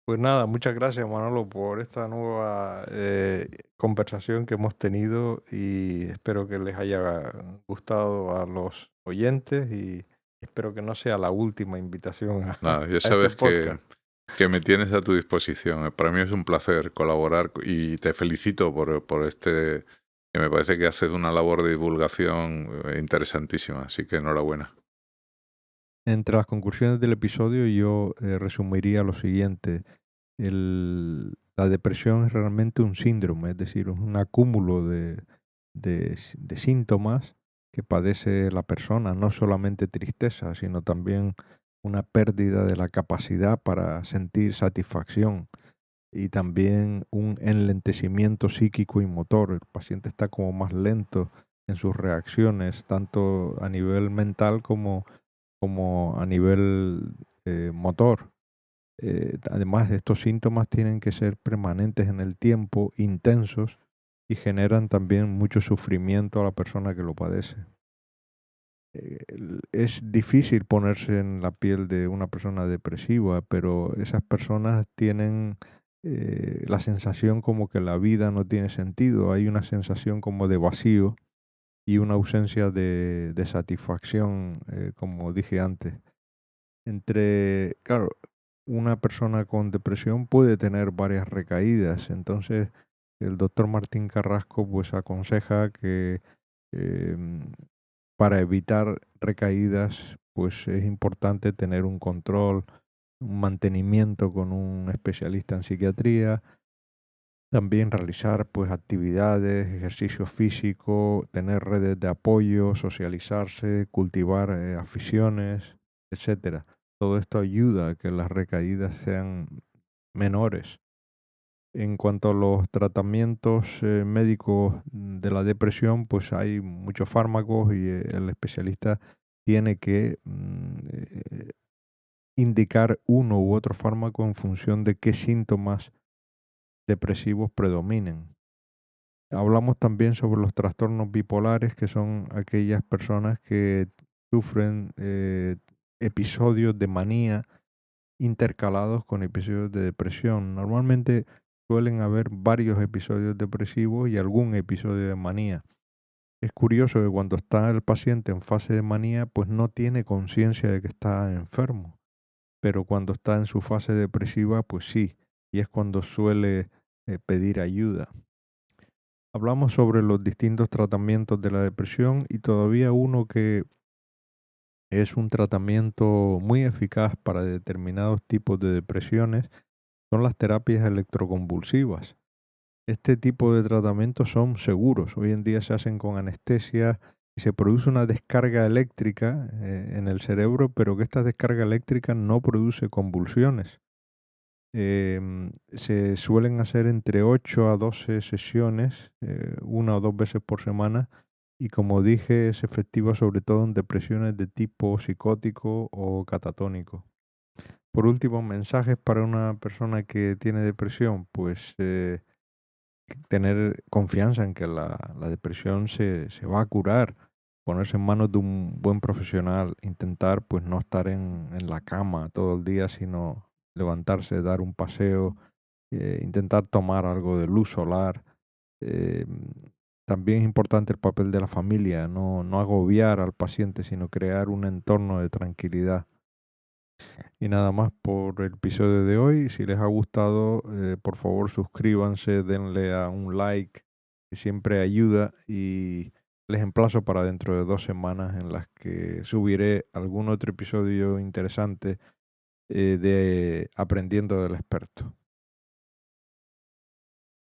Pues nada, muchas gracias, Manolo, por esta nueva conversación que hemos tenido, y espero que les haya gustado a los oyentes, y espero que no sea la última invitación Nada, ya a sabes este podcast. que me tienes a tu disposición. Para mí es un placer colaborar y te felicito por este, que me parece que haces una labor de divulgación interesantísima, así que enhorabuena. Entre las conclusiones del episodio yo resumiría lo siguiente. La depresión es realmente un síndrome, es decir, un acúmulo de síntomas que padece la persona, no solamente tristeza, sino también una pérdida de la capacidad para sentir satisfacción y también un enlentecimiento psíquico y motor. El paciente está como más lento en sus reacciones, tanto a nivel mental como a nivel motor. Además, estos síntomas tienen que ser permanentes en el tiempo, intensos, y generan también mucho sufrimiento a la persona que lo padece. Es difícil ponerse en la piel de una persona depresiva, pero esas personas tienen la sensación como que la vida no tiene sentido. Hay una sensación como de vacío y una ausencia de satisfacción, como dije antes. Claro, una persona con depresión puede tener varias recaídas. Entonces, el doctor Martín Carrasco pues aconseja que para evitar recaídas, pues pues es importante tener un control, un mantenimiento con un especialista en psiquiatría. También realizar pues actividades, ejercicio físico, tener redes de apoyo, socializarse, cultivar aficiones, etcétera. Todo esto ayuda a que las recaídas sean menores. En cuanto a los tratamientos médicos de la depresión, pues hay muchos fármacos y el especialista tiene que indicar uno u otro fármaco en función de qué síntomas depresivos predominen. Hablamos también sobre los trastornos bipolares, que son aquellas personas que sufren episodios de manía intercalados con episodios de depresión. Normalmente suelen haber varios episodios depresivos y algún episodio de manía. Es curioso que cuando está el paciente en fase de manía, pues no tiene conciencia de que está enfermo, pero cuando está en su fase depresiva, pues sí, y es cuando suele pedir ayuda. Hablamos sobre los distintos tratamientos de la depresión y todavía uno que es un tratamiento muy eficaz para determinados tipos de depresiones son las terapias electroconvulsivas. Este tipo de tratamientos son seguros. Hoy en día se hacen con anestesia y se produce una descarga eléctrica en el cerebro, pero que esta descarga eléctrica no produce convulsiones. Se suelen hacer entre 8 a 12 sesiones, una o dos veces por semana, y como dije, es efectiva sobre todo en depresiones de tipo psicótico o catatónico. Por último, mensajes para una persona que tiene depresión, pues tener confianza en que la depresión se va a curar, ponerse en manos de un buen profesional, intentar pues no estar en la cama todo el día, sino levantarse, dar un paseo, intentar tomar algo de luz solar. eh, También es importante el papel de la familia, no agobiar al paciente, sino crear un entorno de tranquilidad. Y nada más por el episodio de hoy. Si les ha gustado, por favor suscríbanse, denle a un like, que siempre ayuda. Y les emplazo para dentro de 2 semanas en las que subiré algún otro episodio interesante de Aprendiendo del Experto.